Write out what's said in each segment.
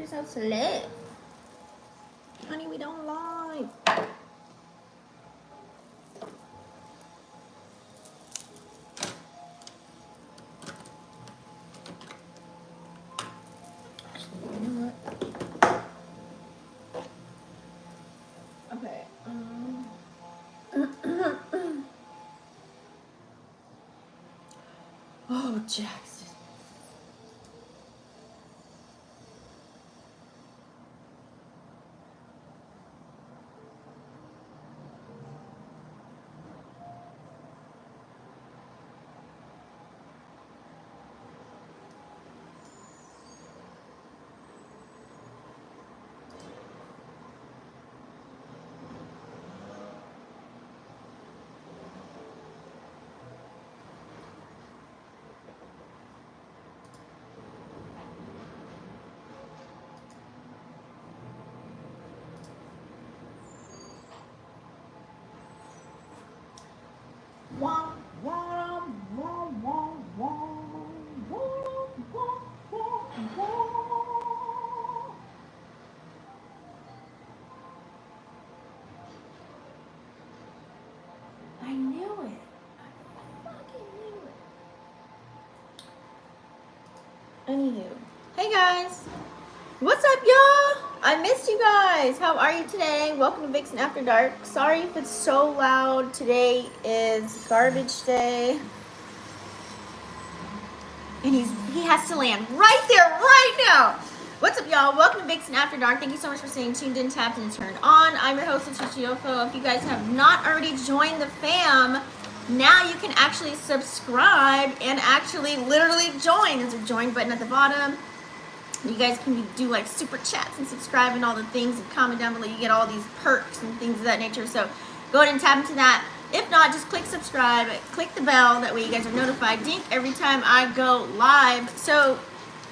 you're so slow? Honey, we don't lie. You know what? Okay. Oh, Jackson. I knew it. I fucking knew it. Anywho. Hey guys. What's up, y'all? I missed you guys. How are you today? Welcome to Vixen After Dark. Sorry if it's so loud. Today is garbage day. And he has to land right there, right now. What's up, y'all? Welcome to Vixen After Dark. Thank you so much for staying tuned in, tapped, and turned on. I'm your host, Chichiofo. If you guys have not already joined the fam, now you can actually subscribe and actually literally join. There's a join button at the bottom. You guys can do like super chats and subscribe and all the things and comment down below. You get all these perks and things of that nature. So go ahead and tap into that. If not, just click subscribe, click the bell. That way you guys are notified. Dink every time I go live. So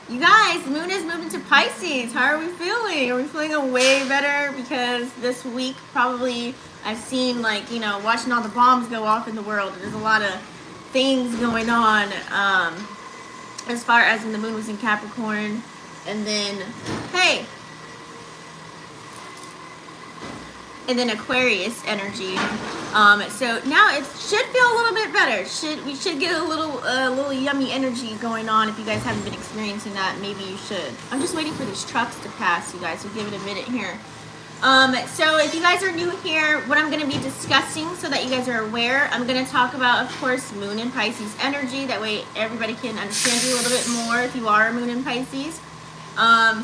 you guys, moon is moving to Pisces. How are we feeling? Are we feeling way better? Because this week probably I've seen like, you know, watching all the bombs go off in the world. There's a lot of things going on as far as when the moon was in Capricorn. And then, hey, and then Aquarius energy. So now it should feel a little bit better. We should get a little yummy energy going on. If you guys haven't been experiencing that, maybe you should. I'm just waiting for these trucks to pass, you guys. So give it a minute here. So if you guys are new here, what I'm going to be discussing, so that you guys are aware, I'm going to talk about, of course, Moon and Pisces energy. That way everybody can understand you a little bit more if you are a Moon in Pisces.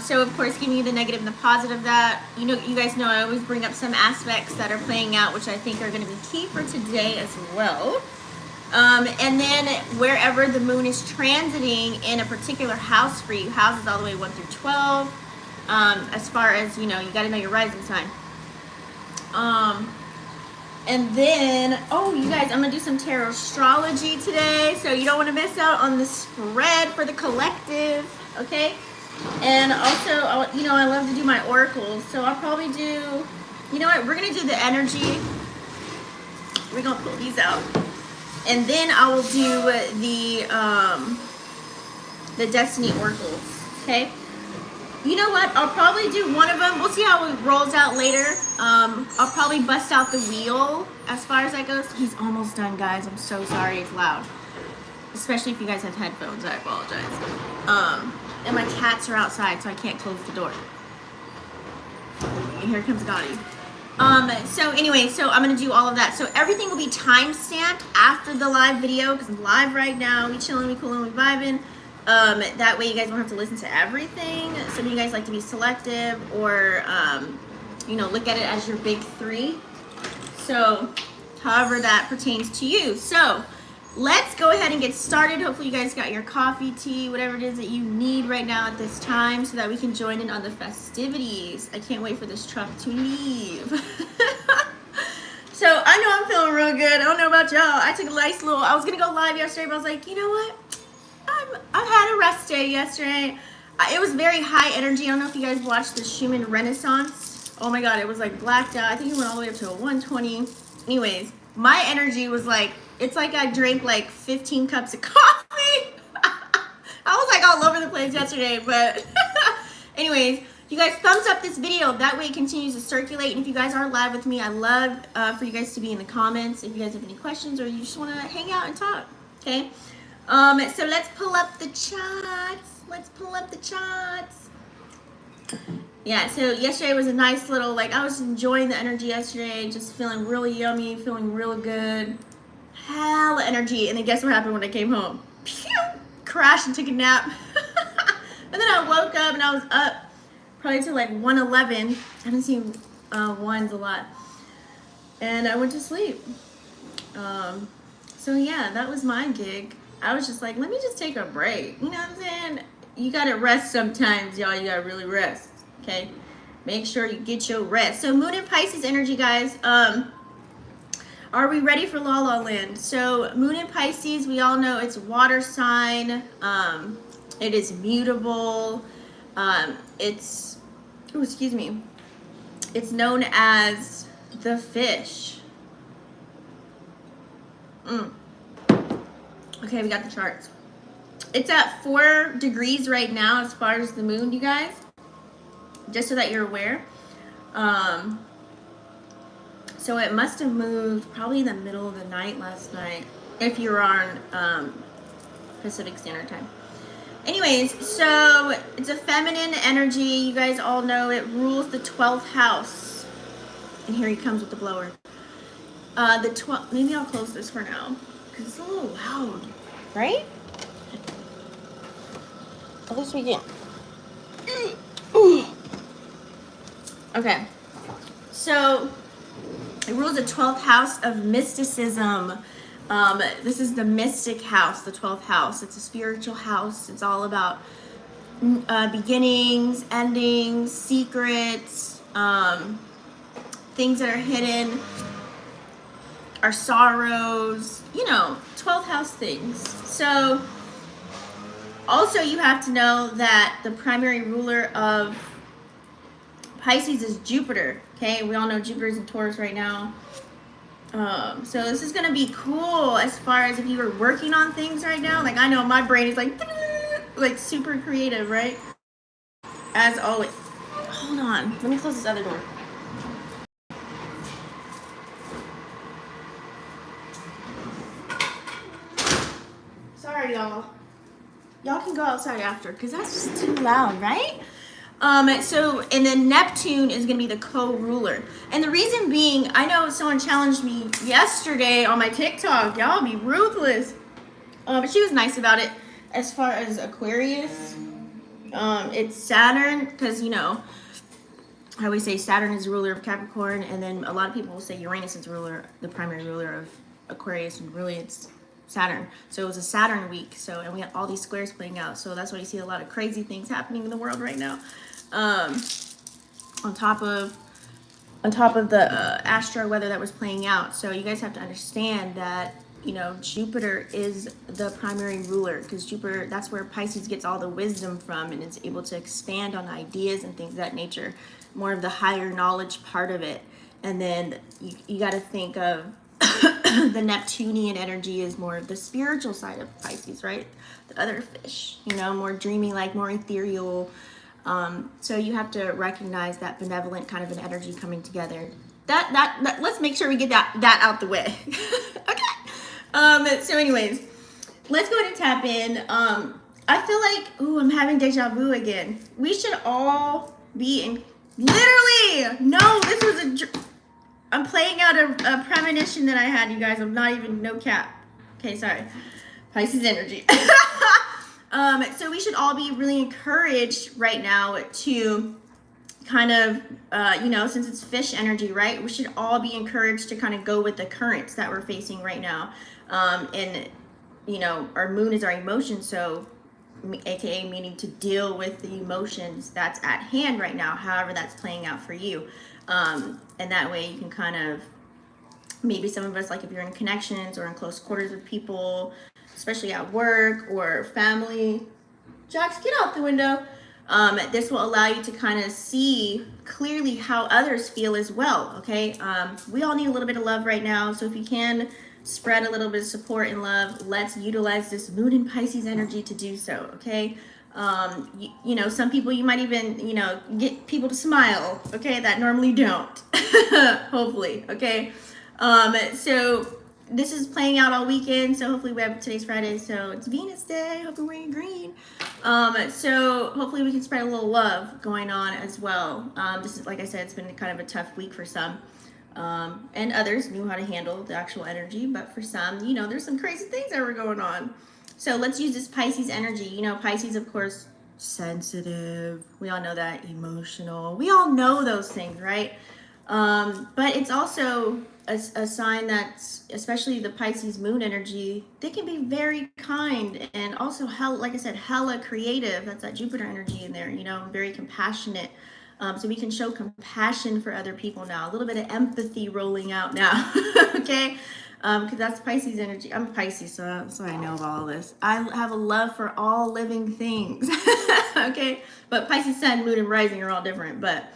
So of course, giving you the negative and the positive of that. You know, you guys know I always bring up some aspects that are playing out, which I think are going to be key for today as well. And then wherever the moon is transiting in a particular house for you, houses all the way 1 through 12, as far as, you know, you got to know your rising sign. And then, oh, you guys, I'm going to do some Tarotstrology today, so you don't want to miss out on the spread for the collective, okay? And also, you know, I love to do my oracles, so I'll probably do, you know what, we're going to do the energy. We're going to pull these out. And then I will do the Destiny oracles, okay? You know what, I'll probably do one of them. We'll see how it rolls out later. I'll probably bust out the wheel as far as that goes. He's almost done, guys. I'm so sorry it's loud. Especially if you guys have headphones, I apologize. And my cats are outside, so I can't close the door. And here comes Gotti. So anyway, so I'm going to do all of that. So everything will be time-stamped after the live video, because I'm live right now. We chilling, we cooling, we vibing. That way you guys don't have to listen to everything. Some of you guys like to be selective or, you know, look at it as your big three. So however that pertains to you. So let's go ahead and get started. Hopefully you guys got your coffee, tea, whatever it is that you need right now at this time, so that we can join in on the festivities. I can't wait for this truck to leave. So I know I'm feeling real good. I don't know about y'all. I took a nice little, I was going to go live yesterday, but I was like, you know what? I've had a rest day yesterday. It was very high energy. I don't know if you guys watched the Schumann Renaissance. Oh my God, it was like blacked out. I think it went all the way up to a 120. Anyways, my energy was like, it's like I drank like 15 cups of coffee. I was like all over the place yesterday, but anyways, You guys thumbs up this video. That way it continues to circulate. And if you guys are live with me, I love for you guys to be in the comments if you guys have any questions or you just want to hang out and talk. Okay. So let's pull up the charts. Let's pull up the charts. Yeah, so yesterday was a nice little, like, I was enjoying the energy yesterday, just feeling really yummy, feeling real good. Hella energy. And then guess what happened when I came home? Pew! Crashed and took a nap. And then I woke up and I was up probably till like 1:11. I haven't seen ones a lot. And I went to sleep. So yeah, that was my gig. I was just like, let me just take a break. You know what I'm saying? You gotta rest sometimes, y'all. You gotta really rest. Okay, make sure you get your rest. So Moon and Pisces energy, guys. Are we ready for La La Land? So Moon and Pisces, we all know it's water sign. It is mutable. It's, oh, excuse me. It's known as the fish. Okay, we got the charts. It's at 4 degrees right now as far as the moon, you guys. Just so that you're aware. So it must have moved probably in the middle of the night last night, if you're on Pacific Standard Time. Anyways, so it's a feminine energy. You guys all know it rules the 12th house. And here he comes with the blower. Maybe I'll close this for now, because it's a little loud, right? At least we can. Okay, so it rules the 12th house of mysticism. This is the mystic house, the 12th house. It's a spiritual house. It's all about beginnings, endings, secrets, things that are hidden, our sorrows, you know, 12th house things. So also you have to know that the primary ruler of Pisces is Jupiter. Okay, we all know Jupiter's in Taurus right now. So this is gonna be cool as far as if you were working on things right now. Like, I know my brain is like super creative, right? As always. Hold on, let me close this other door. Sorry, y'all. Y'all can go outside after, because that's just too loud, right? And then Neptune is going to be the co-ruler. And the reason being, I know someone challenged me yesterday on my TikTok. Y'all be ruthless. But she was nice about it. As far as Aquarius, it's Saturn, because, you know, I always say Saturn is the ruler of Capricorn, and then a lot of people will say Uranus is the primary ruler of Aquarius, and really it's Saturn. So it was a Saturn week. So, and we had all these squares playing out. So that's why you see a lot of crazy things happening in the world right now. On top of the astro weather that was playing out. So you guys have to understand that, you know, Jupiter is the primary ruler, because Jupiter, that's where Pisces gets all the wisdom from, and is able to expand on ideas and things of that nature, more of the higher knowledge part of it. And then you got to think of the Neptunian energy is more of the spiritual side of Pisces, right? The other fish, you know, more dreamy, like more ethereal. So you have to recognize that benevolent kind of an energy coming together. That let's make sure we get that out the way. Okay. So anyways, let's go ahead and tap in. I feel like, ooh, I'm having deja vu again. We should all be in, literally, no, this was I'm playing out a premonition that I had, you guys. I'm not even, no cap. Okay, sorry. Pisces energy. So we should all be really encouraged right now to kind of, you know, since it's fish energy, right? We should all be encouraged to kind of go with the currents that we're facing right now. And, you know, our moon is our emotion, so aka meaning to deal with the emotions that's at hand right now, however that's playing out for you. And that way you can kind of, maybe some of us, like if you're in connections or in close quarters with people, especially at work or family, Jax, get out the window. This will allow you to kind of see clearly how others feel as well, okay? We all need a little bit of love right now, so if you can spread a little bit of support and love, let's utilize this Moon and Pisces energy to do so, okay? You know, some people you might even, you know, get people to smile, okay, that normally don't. Hopefully, okay. So this is playing out all weekend, so hopefully we have, today's Friday, so it's Venus Day. Hope you're wearing green. So hopefully we can spread a little love going on as well. This is, like I said, it's been kind of a tough week for some. And others knew how to handle the actual energy, but for some, you know, there's some crazy things that were going on. So let's use this Pisces energy. You know, Pisces, of course, sensitive. We all know that. Emotional. We all know those things, right? But it's also a sign that's, especially the Pisces moon energy, they can be very kind and also, like I said, hella creative. That's that Jupiter energy in there, you know, very compassionate. So we can show compassion for other people now. A little bit of empathy rolling out now, okay? Because that's Pisces energy. I'm Pisces, so I know all this. I have a love for all living things, okay? But Pisces sun, moon, and rising are all different. But,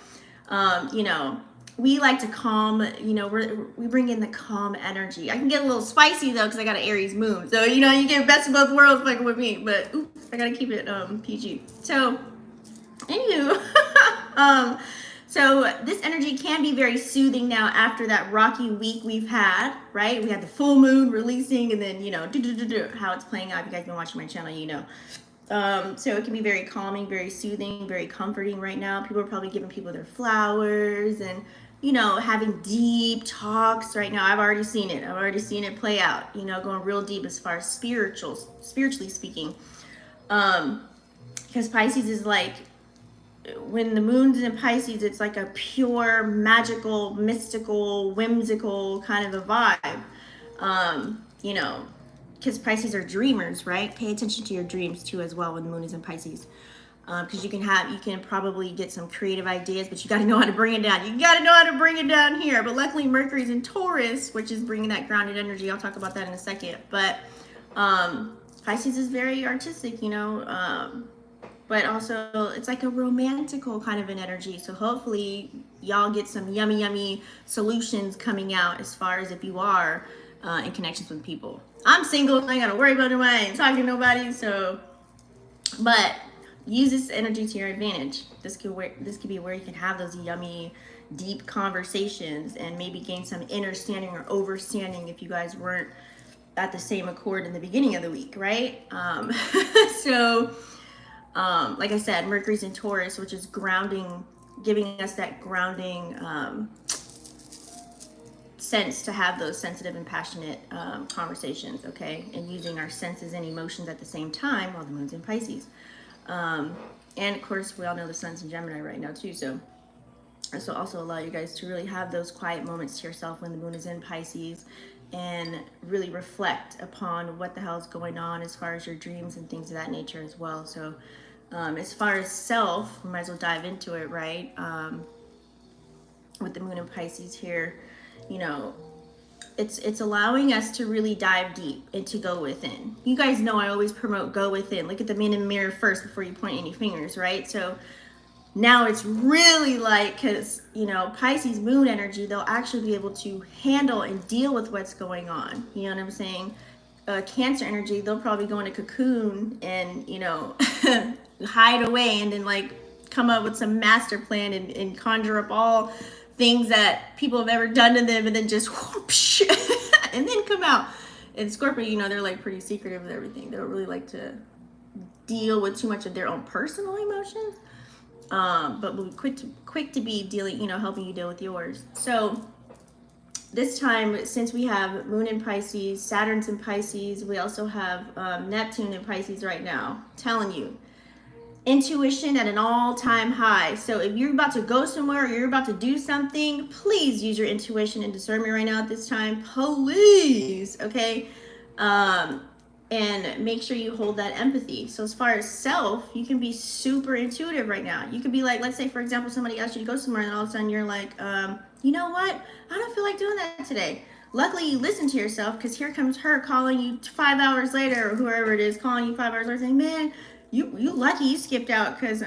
you know, we like to calm, you know, we bring in the calm energy. I can get a little spicy, though, because I got an Aries moon. So, you know, you get best of both worlds fucking with me. But, oops, I got to keep it PG. So, anywho, so this energy can be very soothing now after that rocky week we've had, right? We had the full moon releasing, and then, you know, how it's playing out. If you guys been watching my channel, you know. So it can be very calming, very soothing, very comforting right now. People are probably giving people their flowers and, you know, having deep talks right now. I've already seen it. I've already seen it play out, you know, going real deep as far as spiritually speaking. Because Pisces is like, when the moon's in Pisces, it's like a pure, magical, mystical, whimsical kind of a vibe. You know, because Pisces are dreamers, right? Pay attention to your dreams too as well when the moon is in Pisces. Because you can probably get some creative ideas, but you got to know how to bring it down. You got to know how to bring it down here. But luckily Mercury's in Taurus, which is bringing that grounded energy. I'll talk about that in a second. But Pisces is very artistic, you know, but also it's like a romantical kind of an energy. So hopefully y'all get some yummy solutions coming out as far as if you are in connections with people. I'm single, I ain't gotta worry about nobody, I ain't talking to nobody, so, but use this energy to your advantage. This could be where you can have those yummy, deep conversations and maybe gain some understanding or overstanding if you guys weren't at the same accord in the beginning of the week, right? So, like I said, Mercury's in Taurus, which is grounding, giving us that grounding sense to have those sensitive and passionate conversations, okay? And using our senses and emotions at the same time while the moon's in Pisces. And of course, we all know the sun's in Gemini right now too, so this will also allow you guys to really have those quiet moments to yourself when the moon is in Pisces and really reflect upon what the hell is going on as far as your dreams and things of that nature as well. So as far as self, we might as well dive into it, right? With the moon in Pisces here, you know, it's allowing us to really dive deep and to go within. You guys know I always promote go within. Look at the man in the mirror first before you point any fingers, right? So now it's really like, because, you know, Pisces moon energy, they'll actually be able to handle and deal with what's going on. You know what I'm saying? Cancer energy, they'll probably go in a cocoon and, you know, hide away and then like come up with some master plan and conjure up all things that people have ever done to them and then just whoosh, and then come out. And Scorpio, you know, they're like pretty secretive with everything. They don't really like to deal with too much of their own personal emotions. But we'll be quick to be dealing, you know, helping you deal with yours. So this time, since we have moon in Pisces, Saturn's in Pisces, we also have Neptune in Pisces right now. Telling you, intuition at an all-time high. So if you're about to go somewhere or you're about to do something, please use your intuition and discernment right now at this time. Please, okay? And make sure you hold that empathy. So as far as self, you can be super intuitive right now. You could be like, let's say, for example, somebody asked you to go somewhere and all of a sudden you're like, you know what? I don't feel like doing that today. Luckily, you listen to yourself, because here comes her calling you 5 hours later, or whoever it is calling you 5 hours later saying, man, you lucky you skipped out, because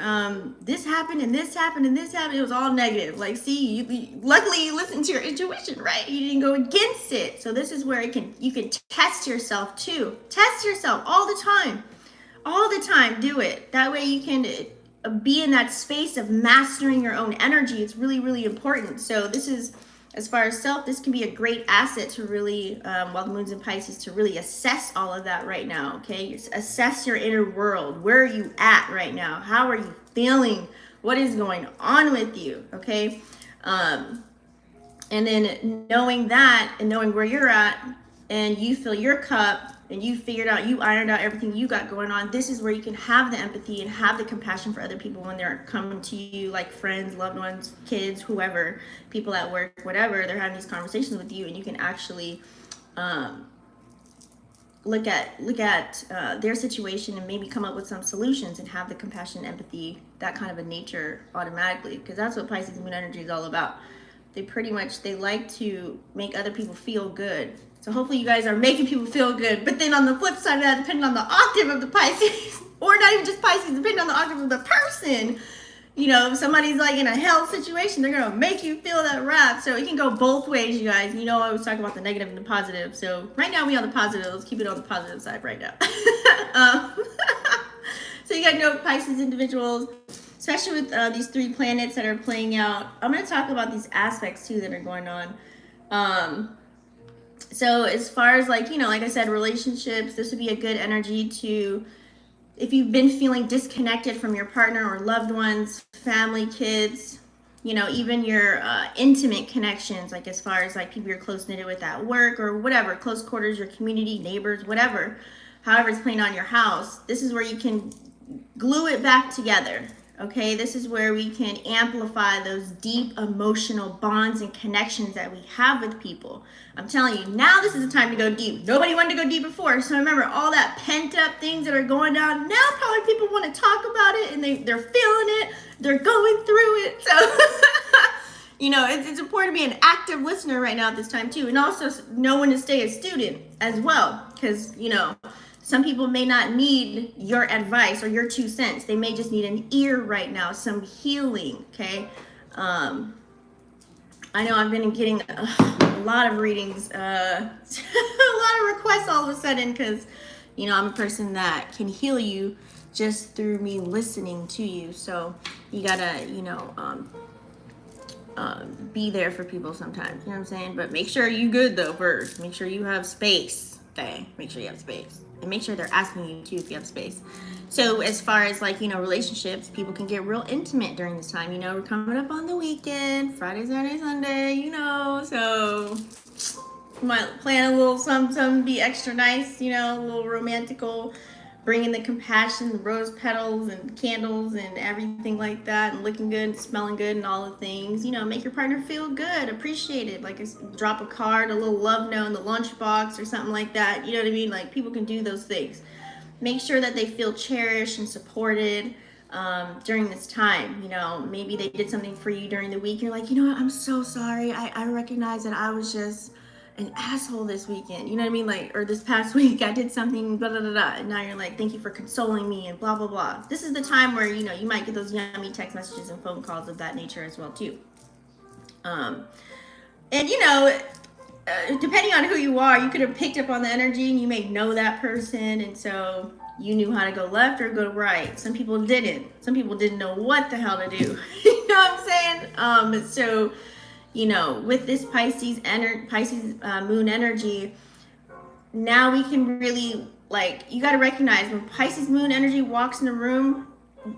this happened and this happened and this happened. It was all negative. Like, see, luckily you listened to your intuition, right? You didn't go against it. So this is where you can test yourself too. Test yourself all the time. All the time, do it. That way you can be in that space of mastering your own energy. It's really, really important. So this is, as far as self, this can be a great asset to really, while the moon's in Pisces, to really assess all of that right now, okay? Assess your inner world. Where are you at right now? How are you feeling? What is going on with you, okay? And then knowing that and knowing where you're at, and you fill your cup and you figured out, you ironed out everything you got going on, this is where you can have the empathy and have the compassion for other people when they're coming to you, like friends, loved ones, kids, whoever, people at work, whatever, they're having these conversations with you, and you can actually look at their situation and maybe come up with some solutions and have the compassion, empathy, that kind of a nature automatically, because that's what Pisces moon energy is all about. They like to make other people feel good. So hopefully you guys are making people feel good. But then on the flip side of that, depending on the octave of the Pisces, or not even just Pisces, depending on the octave of the person, you know, if somebody's like in a hell situation, they're going to make you feel that wrath. So it can go both ways, you guys. You know, I was talking about the negative and the positive. So right now we on the positive. Let's keep it on the positive side right now. So you got to know Pisces individuals, especially with these 3 planets that are playing out. I'm going to talk about these aspects too that are going on. So as far as like, you know, like I said, relationships, this would be a good energy to, if you've been feeling disconnected from your partner or loved ones, family, kids, you know, even your intimate connections, like as far as like people you're close knitted with at work or whatever, close quarters, your community, neighbors, whatever, however it's playing on your house, this is where you can glue it back together. Okay, this is where we can amplify those deep emotional bonds and connections that we have with people. I'm telling you, now this is the time to go deep. Nobody wanted to go deep before. So remember, all that pent up things that are going down, now probably people want to talk about it, and they're feeling it. They're going through it. So, you know, it's important to be an active listener right now at this time too. And also know when to stay a student as well. Because, you know, some people may not need your advice or your 2 cents. They may just need an ear right now, some healing, okay? I know I've been getting a lot of readings, a lot of requests all of a sudden because, you know, I'm a person that can heal you just through me listening to you. So you gotta, you know, be there for people sometimes, you know what I'm saying? But make sure you good though first. Make sure you have space, okay? Make sure you have space. And make sure they're asking you too if you have space. So as far as like, you know, relationships, people can get real intimate during this time. You know, we're coming up on the weekend, Friday, Saturday, Sunday, you know, so you might plan a little something, be extra nice, you know, a little romantical, bring in the compassion, the rose petals and candles and everything like that, and looking good, smelling good and all the things, you know, make your partner feel good, appreciated, like drop a card, a little love note in the lunchbox or something like that, you know what I mean? Like people can do those things. Make sure that they feel cherished and supported during this time. You know, maybe they did something for you during the week. You're like, you know what, I'm so sorry. I recognize that I was just an asshole this weekend. You know what I mean? Like, or this past week I did something, blah, blah, blah, blah. And now you're like, thank you for consoling me and blah, blah, blah. This is the time where, you know, you might get those yummy text messages and phone calls of that nature as well too. And, you know, depending on who you are, you could have picked up on the energy and you may know that person, and so you knew how to go left or go right. Some people didn't. Some people didn't know what the hell to do. You know what I'm saying? So, you know, with this Pisces moon energy, now we can really, like, you got to recognize when Pisces moon energy walks in a room,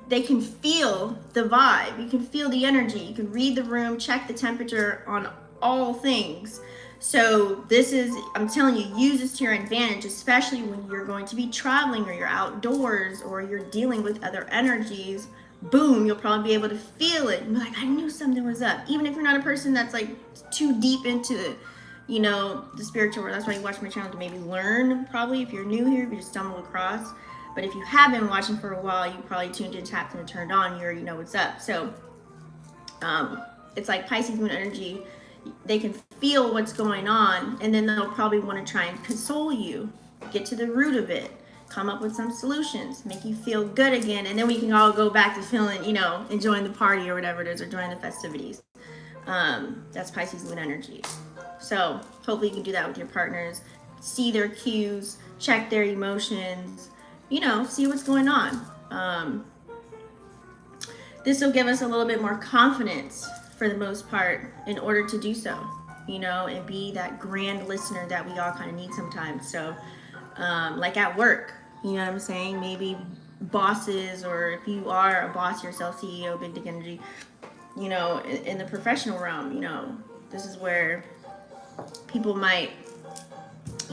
they can feel the vibe. You can feel the energy. You can read the room, check the temperature on all things. So this is, I'm telling you, use this to your advantage, especially when you're going to be traveling or you're outdoors or you're dealing with other energies. Boom, you'll probably be able to feel it. And be like, I knew something was up. Even if you're not a person that's like too deep into, you know, the spiritual world. That's why you watch my channel, to maybe learn, probably, if you're new here, if you just stumble across. But if you have been watching for a while, you probably tuned in, tapped in, and turned on, you already know what's up. So it's like Pisces moon energy. They can feel what's going on, and then they'll probably want to try and console you, get to the root of it, come up with some solutions, make you feel good again, and then we can all go back to feeling, you know, enjoying the party or whatever it is, or enjoying the festivities. That's Pisces moon energy. So hopefully you can do that with your partners, see their cues, check their emotions, you know, see what's going on. This will give us a little bit more confidence for the most part in order to do so, you know, and be that grand listener that we all kind of need sometimes. So like at work, you know what I'm saying? Maybe bosses, or if you are a boss yourself, CEO, big dick energy, you know, in the professional realm, you know, this is where people might,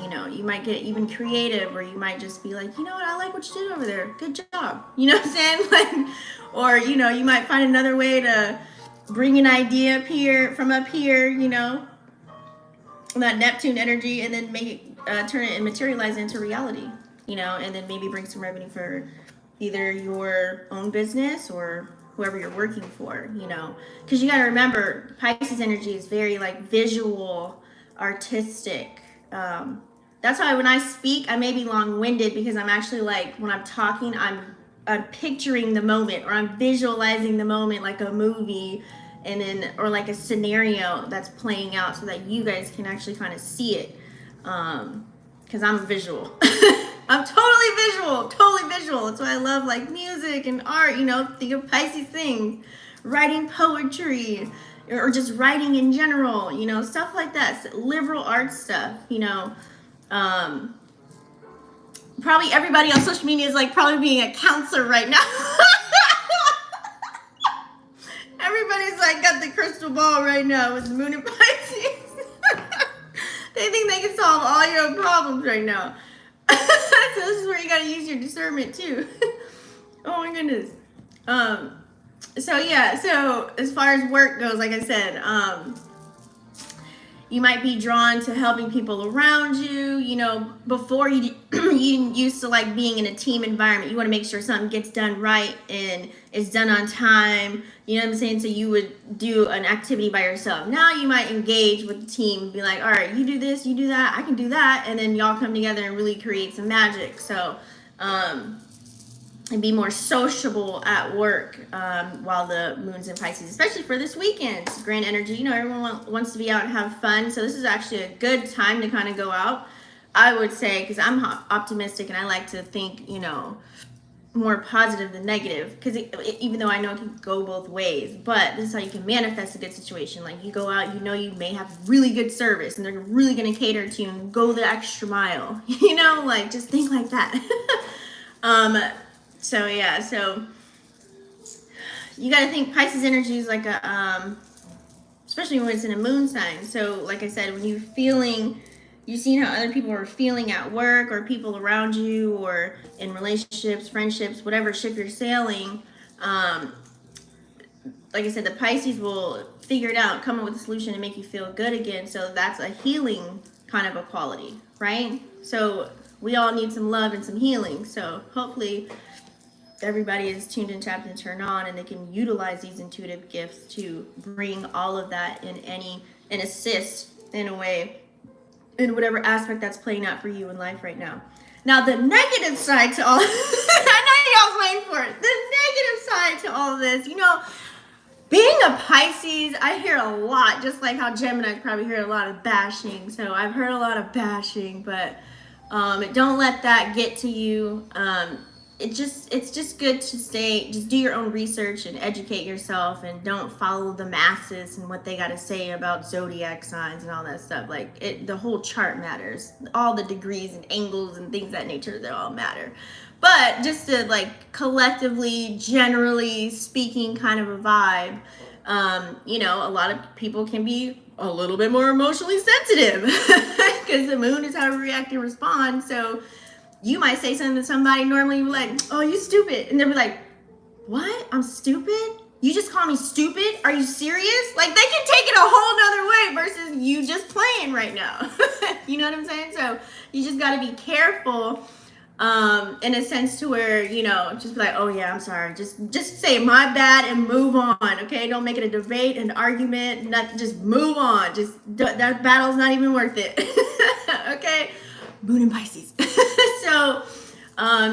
you know, you might get even creative, or you might just be like, you know what, I like what you did over there. Good job. You know what I'm saying? Like, or, you know, you might find another way to bring an idea up here, from up here, you know, that Neptune energy, and then make it, turn it and materialize it into reality, you know, and then maybe bring some revenue for either your own business or whoever you're working for, you know, because you got to remember, Pisces energy is very like visual, artistic. That's why when I speak, I may be long-winded, because I'm actually like, when I'm talking, I'm picturing the moment, or I'm visualizing the moment like a movie, and then, or like a scenario that's playing out, so that you guys can actually kind of see it. Because I'm visual. I'm totally visual. That's why I love like music and art, you know, think of Pisces things, writing poetry, or just writing in general, you know, stuff like that, liberal arts stuff, you know. Probably everybody on social media is like probably being a counselor right now. Everybody's like got the crystal ball right now with the moon and Pisces. They think they can solve all your problems right now. So this is where you gotta use your discernment too. Oh my goodness. So yeah, so as far as work goes, like I said, you might be drawn to helping people around you. You know, before you used to like being in a team environment. You want to make sure something gets done right and is done on time. You know what I'm saying? So you would do an activity by yourself. Now you might engage with the team, be like, all right, you do this, you do that, I can do that, and then y'all come together and really create some magic. So and be more sociable at work while the moon's in Pisces, especially for this weekend. It's grand energy. You know, everyone wants to be out and have fun. So this is actually a good time to kind of go out, I would say, because I'm optimistic and I like to think, you know, more positive than negative. Because even though I know it can go both ways, but this is how you can manifest a good situation. Like you go out, you know, you may have really good service and they're really going to cater to you and go the extra mile. You know, like just think like that. So yeah, so you got to think Pisces energy is like a, especially when it's in a moon sign. So like I said, when you've seen how other people are feeling at work, or people around you, or in relationships, friendships, whatever ship you're sailing. Like I said, the Pisces will figure it out, come up with a solution and make you feel good again. So that's a healing kind of a quality, right? So we all need some love and some healing. So hopefully everybody is tuned in, tapped, and turned on, and they can utilize these intuitive gifts to bring all of that and assist in a way in whatever aspect that's playing out for you in life right now. Now, the negative side to all I know y'all's waiting for it. The negative side to all of this, you know, being a Pisces, I hear a lot, just like how Geminis probably hear a lot of bashing. So I've heard a lot of bashing, but don't let that get to you. It's just good to just do your own research and educate yourself, and don't follow the masses and what they got to say about zodiac signs and all that stuff. Like the whole chart matters, all the degrees and angles and things of that nature, they all matter. But just to like collectively, generally speaking, kind of a vibe, you know, a lot of people can be a little bit more emotionally sensitive because the moon is how we react and respond. So you might say something to somebody, normally you're like, oh, you stupid. And they'll be like, what? I'm stupid? You just call me stupid? Are you serious? Like, they can take it a whole nother way versus you just playing right now. You know what I'm saying? So you just got to be careful in a sense to where, you know, just be like, oh yeah, I'm sorry. Just say my bad and move on, okay? Don't make it a debate, an argument, just move on. That battle's not even worth it, okay? Moon and Pisces. So,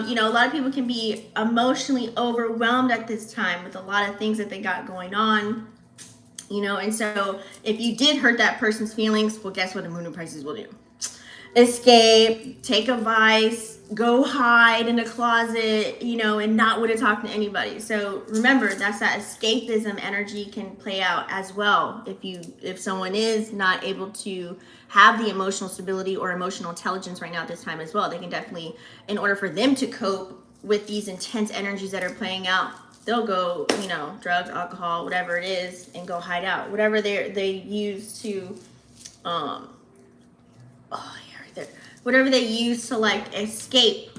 you know, a lot of people can be emotionally overwhelmed at this time with a lot of things that they got going on, you know, and so if you did hurt that person's feelings, well, guess what a Moon and Pisces will do? Escape, take advice, go hide in a closet, you know, and not want to talk to anybody. So remember, that's that escapism energy can play out as well. If someone is not able to have the emotional stability or emotional intelligence right now at this time as well, they can definitely, in order for them to cope with these intense energies that are playing out, they'll go, you know, drugs, alcohol, whatever it is, and go hide out. Whatever they use to, oh yeah, right there. Whatever they use to like escape.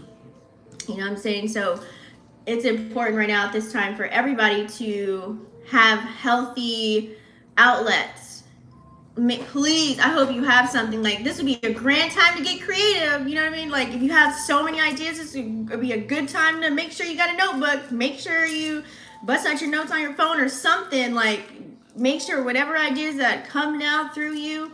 You know what I'm saying? So it's important right now at this time for everybody to have healthy outlets. Please, I hope you have something. Like, this would be a grand time to get creative. You know what I mean? Like, if you have so many ideas, this would be a good time to make sure you got a notebook. Make sure you bust out your notes on your phone or something. Like, make sure whatever ideas that come now through you,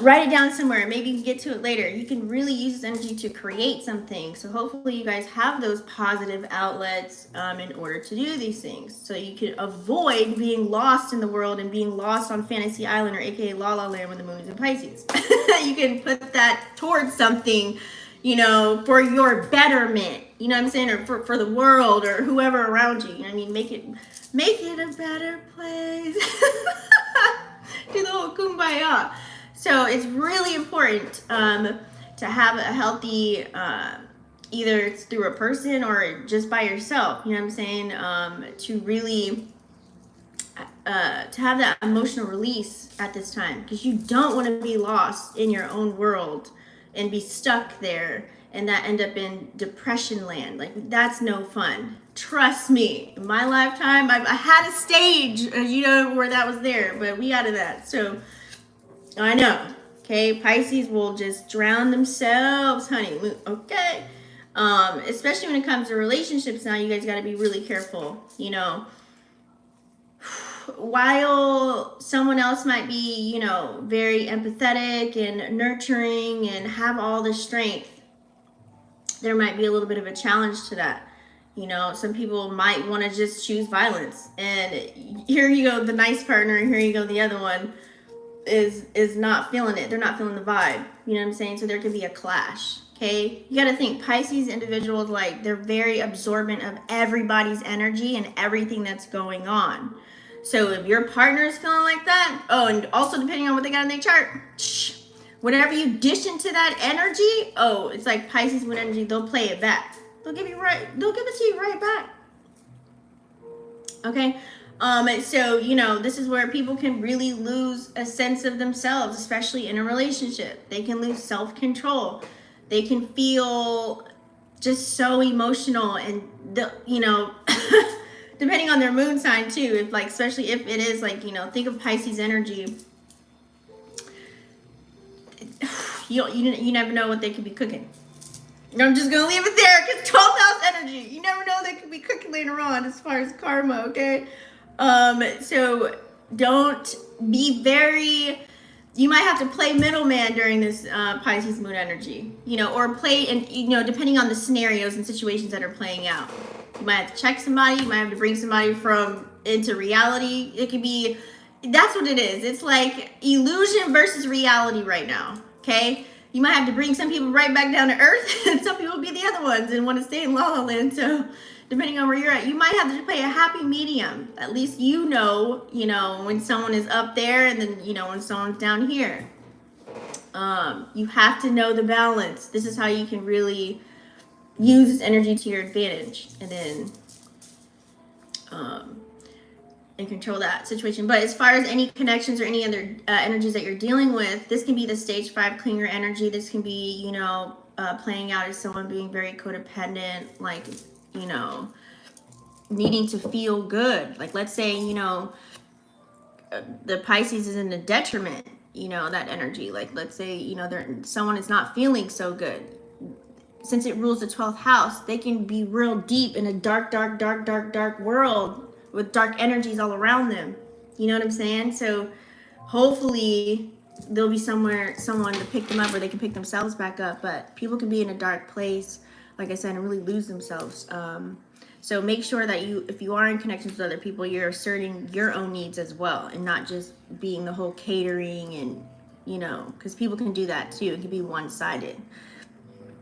write it down somewhere. Maybe you can get to it later. You can really use this energy to create something. So hopefully you guys have those positive outlets in order to do these things. So you can avoid being lost in the world and being lost on Fantasy Island, or aka La La Land when the moon is in Pisces. You can put that towards something, you know, for your betterment. You know what I'm saying? Or for the world or whoever around you. You know what I mean? Make it a better place. Do the whole kumbaya. So it's really important to have a healthy, either it's through a person or just by yourself, you know what I'm saying, to really, to have that emotional release at this time, because you don't want to be lost in your own world and be stuck there and that end up in depression land. Like, that's no fun. Trust me, in my lifetime, I had a stage, you know, where that was there, but we out of that. So I know, okay, Pisces will just drown themselves, honey, okay? Especially when it comes to relationships now, you guys got to be really careful, you know. While someone else might be, you know, very empathetic and nurturing and have all the strength, there might be a little bit of a challenge to that. You know, some people might want to just choose violence. And here you go, the nice partner, and here you go, the other one is not feeling it. They're not feeling the vibe. You know what I'm saying? So there could be a clash. Okay, you got to think Pisces individuals, like, they're very absorbent of everybody's energy and everything that's going on. So if your partner is feeling like that, oh, and also depending on what they got in their chart, whatever you dish into that energy, oh, it's like Pisces with energy, they'll play it back. They'll give it to you right back. Okay. So, you know, this is where people can really lose a sense of themselves, especially in a relationship. They can lose self-control. They can feel just so emotional, and you know, depending on their moon sign too, if like, especially if it is like, you know, think of Pisces energy. You never know what they could be cooking. I'm just gonna leave it there, because 12th house energy, you never know, they could be cooking later on as far as karma. Okay. So don't be you might have to play middleman during this Pisces moon energy, you know, or play, and you know, depending on the scenarios and situations that are playing out. You might have to check somebody, you might have to bring somebody into reality. It could be, that's what it is. It's like illusion versus reality right now, okay? You might have to bring some people right back down to earth, and some people will be the other ones and want to stay in La La Land. So depending on where you're at, you might have to play a happy medium. At least you know, when someone is up there, and then, you know, when someone's down here. You have to know the balance. This is how you can really use this energy to your advantage, and then and control that situation. But as far as any connections or any other energies that you're dealing with, this can be the stage 5 clinger energy. This can be, you know, playing out as someone being very codependent, like, you know, needing to feel good. Like, let's say, you know, the Pisces is in the detriment, you know, that energy. Like, let's say, you know, someone is not feeling so good. Since it rules the 12th house, they can be real deep in a dark world with dark energies all around them. You know what I'm saying? So hopefully there'll be someone to pick them up, or they can pick themselves back up. But people can be in a dark place, like I said, and really lose themselves. So make sure that if you are in connections with other people, you're asserting your own needs as well, and not just being the whole catering, and, you know, because people can do that too. It can be one-sided.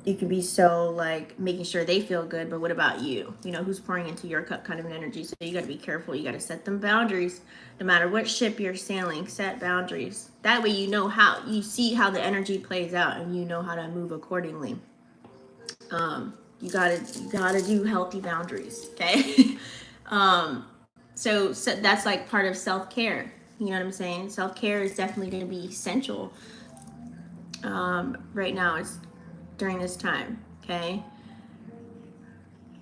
you can be so like making sure they feel good, but what about you? You know, who's pouring into your cup kind of an energy. So you got to be careful. You got to set them boundaries. No matter what ship you're sailing, set boundaries. That way you know how, you see how the energy plays out and you know how to move accordingly. You gotta do healthy boundaries, okay? So that's like part of self-care. You know what I'm saying? Self-care is definitely going to be essential right now. It's during this time, okay?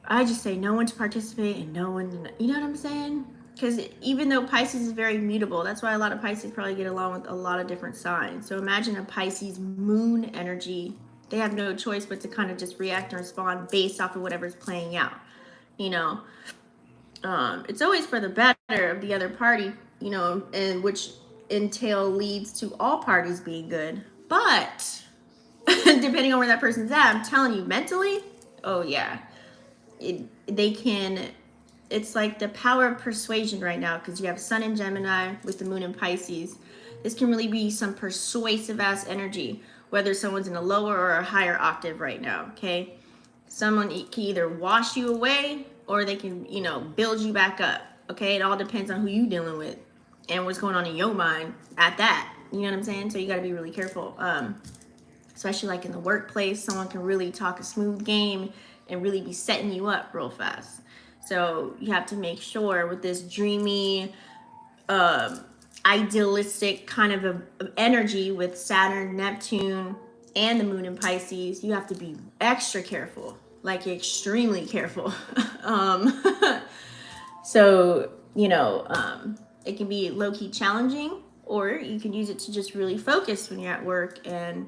I just say no one to participate and no one to, you know what I'm saying? Because even though Pisces is very mutable, that's why a lot of Pisces probably get along with a lot of different signs. So imagine a Pisces moon energy. They have no choice but to kind of just react and respond based off of whatever's playing out. You know, it's always for the better of the other party, you know, and which entail leads to all parties being good. But depending on where that person's at, I'm telling you, mentally, oh yeah, they can. It's like the power of persuasion right now, because you have Sun in Gemini with the Moon in Pisces. This can really be some persuasive ass energy, whether someone's in a lower or a higher octave right now, okay? Someone can either wash you away or they can, you know, build you back up, okay? It all depends on who you're dealing with and what's going on in your mind at that. You know what I'm saying? So you got to be really careful, especially like in the workplace. Someone can really talk a smooth game and really be setting you up real fast. So you have to make sure with this dreamy, idealistic kind of energy with Saturn, Neptune, and the Moon in Pisces, you have to be extra careful, like extremely careful. So, you know, it can be low-key challenging, or you can use it to just really focus when you're at work and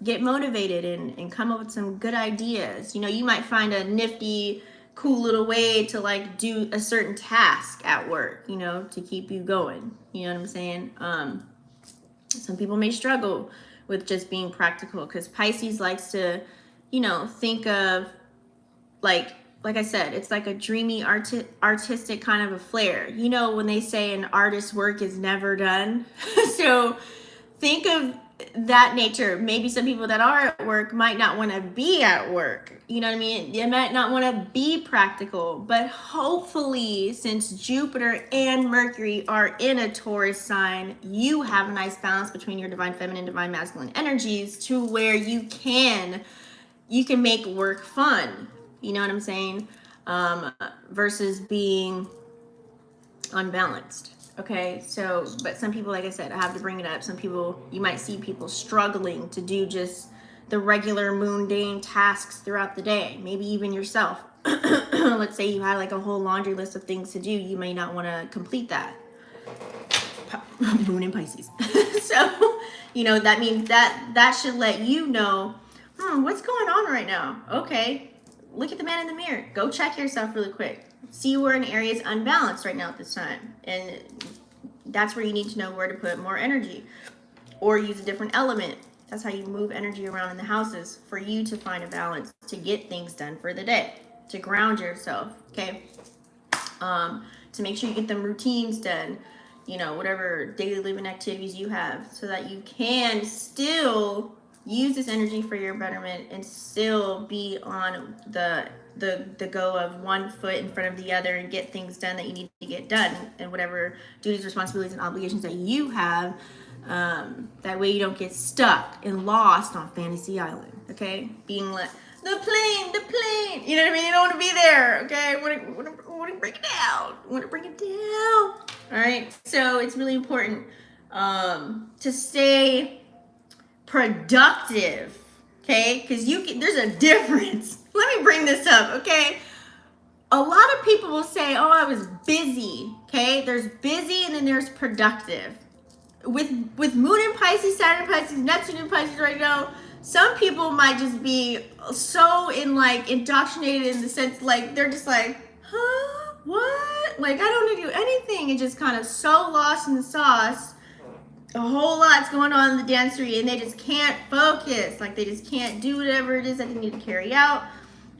get motivated and come up with some good ideas. You know, you might find a nifty, cool little way to like do a certain task at work, you know, to keep you going. You know what I'm saying? Some people may struggle with just being practical, because Pisces likes to, you know, think of like I said, it's like a dreamy artistic kind of a flair. You know, when they say an artist's work is never done. So think of that nature. Maybe some people that are at work might not want to be at work. You know what I mean? They might not want to be practical, but hopefully, since Jupiter and Mercury are in a Taurus sign, you have a nice balance between your divine feminine, divine masculine energies to where you can make work fun. You know what I'm saying? Versus being unbalanced. Okay, so, but some people, like I said, I have to bring it up. Some people, you might see people struggling to do just the regular mundane tasks throughout the day. Maybe even yourself. Let's say you had like a whole laundry list of things to do. You may not want to complete that. Moon in Pisces. So, you know, that means that should let you know, what's going on right now? Okay, look at the man in the mirror. Go check yourself really quick. See where an area is unbalanced right now at this time. And that's where you need to know where to put more energy or use a different element. That's how you move energy around in the houses for you to find a balance, to get things done for the day, to ground yourself, okay? To make sure you get them routines done, you know, whatever daily living activities you have, so that you can still use this energy for your betterment and still be on the go of one foot in front of the other and get things done that you need to get done, and whatever duties, responsibilities, and obligations that you have. That way you don't get stuck and lost on Fantasy Island, okay? Being like, the plane, you know what I mean? You don't want to be there, okay? Want to break it down. All right, so it's really important to stay productive, okay? Because there's a difference. Let me bring this up, okay? A lot of people will say, oh, I was busy, okay? There's busy and then there's productive. With Moon in Pisces, Saturn in Pisces, Neptune in Pisces right now, some people might just be so indoctrinated in the sense, like, they're just like, huh, what? Like, I don't need to do anything, and just kind of so lost in the sauce. A whole lot's going on in the dancery, and they just can't focus. Like, they just can't do whatever it is that they need to carry out.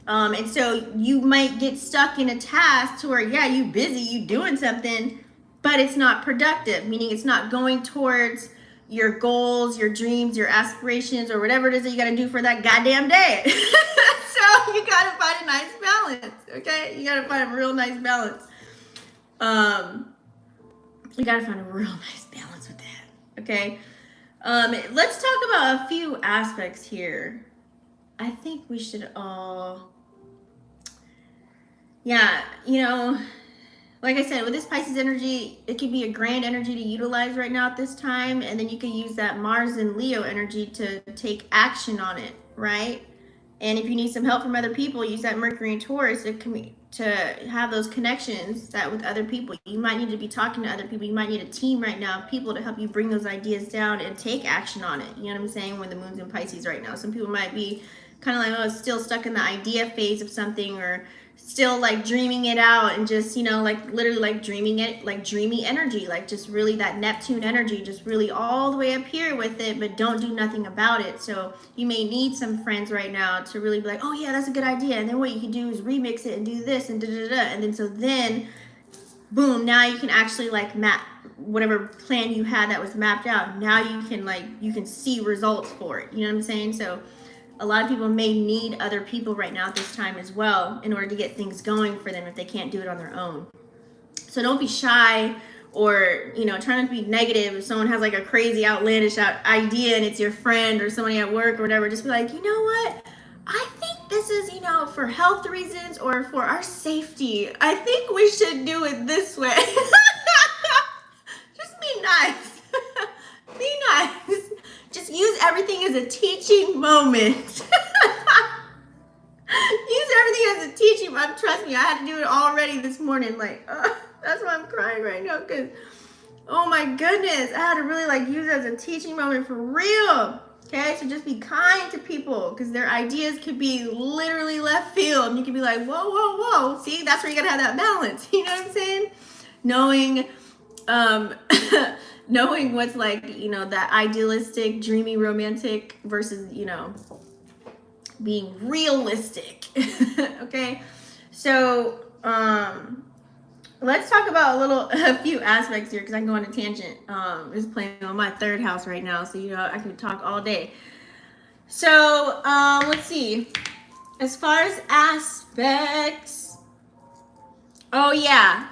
And so you might get stuck in a task to where, yeah, you busy, you doing something, but it's not productive, meaning it's not going towards your goals, your dreams, your aspirations, or whatever it is that you got to do for that goddamn day. So you got to find a nice balance, okay? You got to find a real nice balance. You got to find a real nice balance with that, okay? Let's talk about a few aspects here. I think we should all, yeah, you know, like I said, with this Pisces energy, it could be a grand energy to utilize right now at this time, and then you can use that Mars and Leo energy to take action on it, right? And if you need some help from other people, use that Mercury and Taurus to have those connections that with other people. You might need to be talking to other people. You might need a team right now of people to help you bring those ideas down and take action on it. You know what I'm saying? When the moon's in Pisces right now, some people might be kind of like, oh, still stuck in the idea phase of something, or still like dreaming it out, and just, you know, like literally like dreaming it, like dreamy energy, like just really that Neptune energy, just really all the way up here with it, but don't do nothing about it. So you may need some friends right now to really be like, oh yeah, that's a good idea, and then what you can do is remix it and do this and da-da-da, and then so then boom, now you can actually like map whatever plan you had that was mapped out. Now you can see results for it. You know what I'm saying? So a lot of people may need other people right now at this time as well in order to get things going for them if they can't do it on their own. So don't be shy, or, you know, try not to be negative. If someone has like a crazy outlandish idea and it's your friend or somebody at work or whatever, just be like, you know what? I think this is, you know, for health reasons or for our safety. I think we should do it this way. Just be nice. Be nice. Just use everything as a teaching moment. Use everything as a teaching moment. Trust me, I had to do it already this morning. Like, that's why I'm crying right now, because, oh my goodness, I had to really like use it as a teaching moment for real. Okay, so just be kind to people, because their ideas could be literally left field. And you could be like, whoa, whoa, whoa. See, that's where you gotta have that balance. You know what I'm saying? Knowing, knowing what's like, you know, that idealistic, dreamy, romantic versus, you know, being realistic. Okay, so let's talk about a few aspects here, because I can go on a tangent. Just playing on my third house right now, so you know I can talk all day. So let's see. As far as aspects, oh yeah,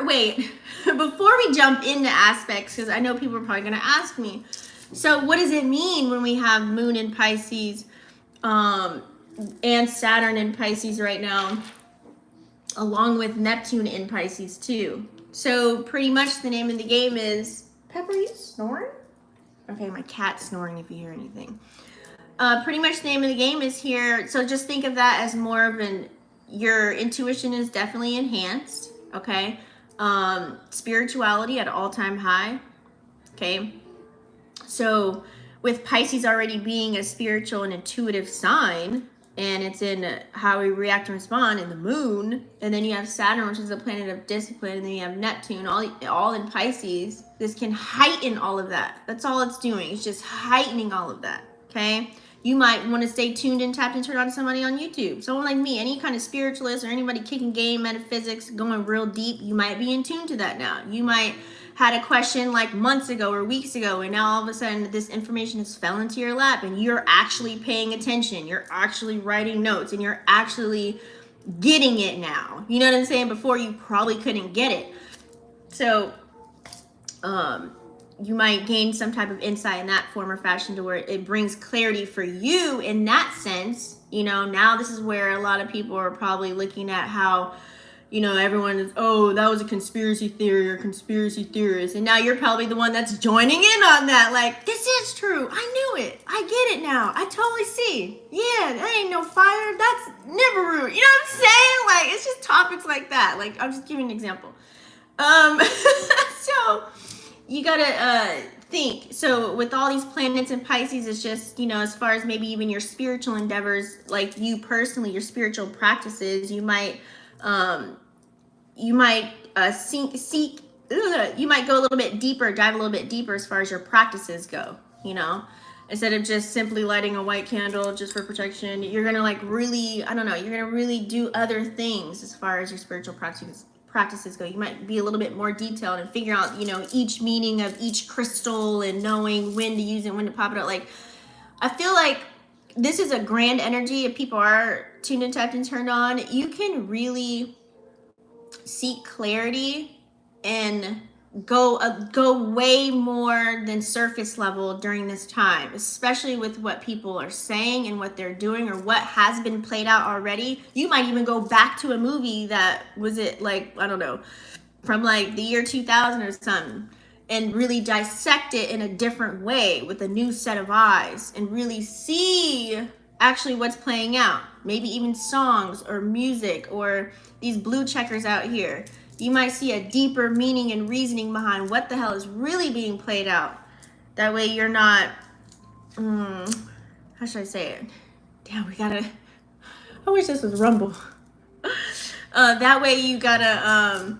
wait. Before we jump into aspects, because I know people are probably going to ask me, so what does it mean when we have Moon in Pisces and Saturn in Pisces right now, along with Neptune in Pisces too? So pretty much the name of the game is, Pepper, are you snoring? Okay, my cat's snoring if you hear anything. Pretty much the name of the game is here. So just think of that as more of your intuition is definitely enhanced, okay? Spirituality at an all-time high, okay? So with Pisces already being a spiritual and intuitive sign, and it's in how we react and respond in the moon, and then you have Saturn, which is a planet of discipline, and then you have Neptune, all in Pisces. This can heighten all of that. That's all it's doing. It's just heightening all of that, okay? You might want to stay tuned and tapped and turn on somebody on YouTube. Someone like me, any kind of spiritualist or anybody kicking game, metaphysics, going real deep, you might be in tune to that now. You might had a question like months ago or weeks ago, and now all of a sudden this information has fell into your lap, and you're actually paying attention. You're actually writing notes, and you're actually getting it now. You know what I'm saying? Before you probably couldn't get it. So, you might gain some type of insight in that form or fashion to where it brings clarity for you in that sense. You know, now this is where a lot of people are probably looking at how, you know, everyone is, oh, that was a conspiracy theory or conspiracy theorist. And now you're probably the one that's joining in on that. Like, this is true. I knew it. I get it now. I totally see. Yeah, that ain't no fire. That's Nibiru. You know what I'm saying? Like, it's just topics like that. Like, I'm just giving an example. So you gotta think. So with all these planets in Pisces, it's just, you know, as far as maybe even your spiritual endeavors, like you personally, your spiritual practices, you might you might go a little bit deeper, dive a little bit deeper as far as your practices go, you know, instead of just simply lighting a white candle just for protection. You're gonna like really, I don't know, you're gonna really do other things as far as your spiritual practices practices go. You might be a little bit more detailed and figure out, you know, each meaning of each crystal and knowing when to use it, when to pop it out. Like, I feel like this is a grand energy. If people are tuned in, tapped, and turned on, you can really seek clarity and go way more than surface level during this time, especially with what people are saying and what they're doing or what has been played out already. You might even go back to a movie that was it like, I don't know, from like the year 2000 or something, and really dissect it in a different way with a new set of eyes and really see actually what's playing out. Maybe even songs or music or these blue checkers out here. You might see a deeper meaning and reasoning behind what the hell is really being played out. That way you're not, how should I say it? Damn, I wish this was Rumble. That way you gotta,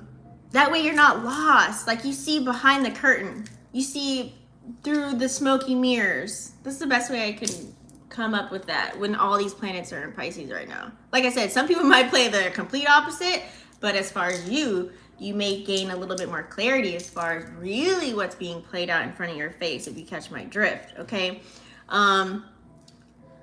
that way you're not lost. Like, you see behind the curtain. You see through the smoky mirrors. This is the best way I can come up with that when all these planets are in Pisces right now. Like I said, some people might play the complete opposite, but as far as you may gain a little bit more clarity as far as really what's being played out in front of your face, if you catch my drift, okay?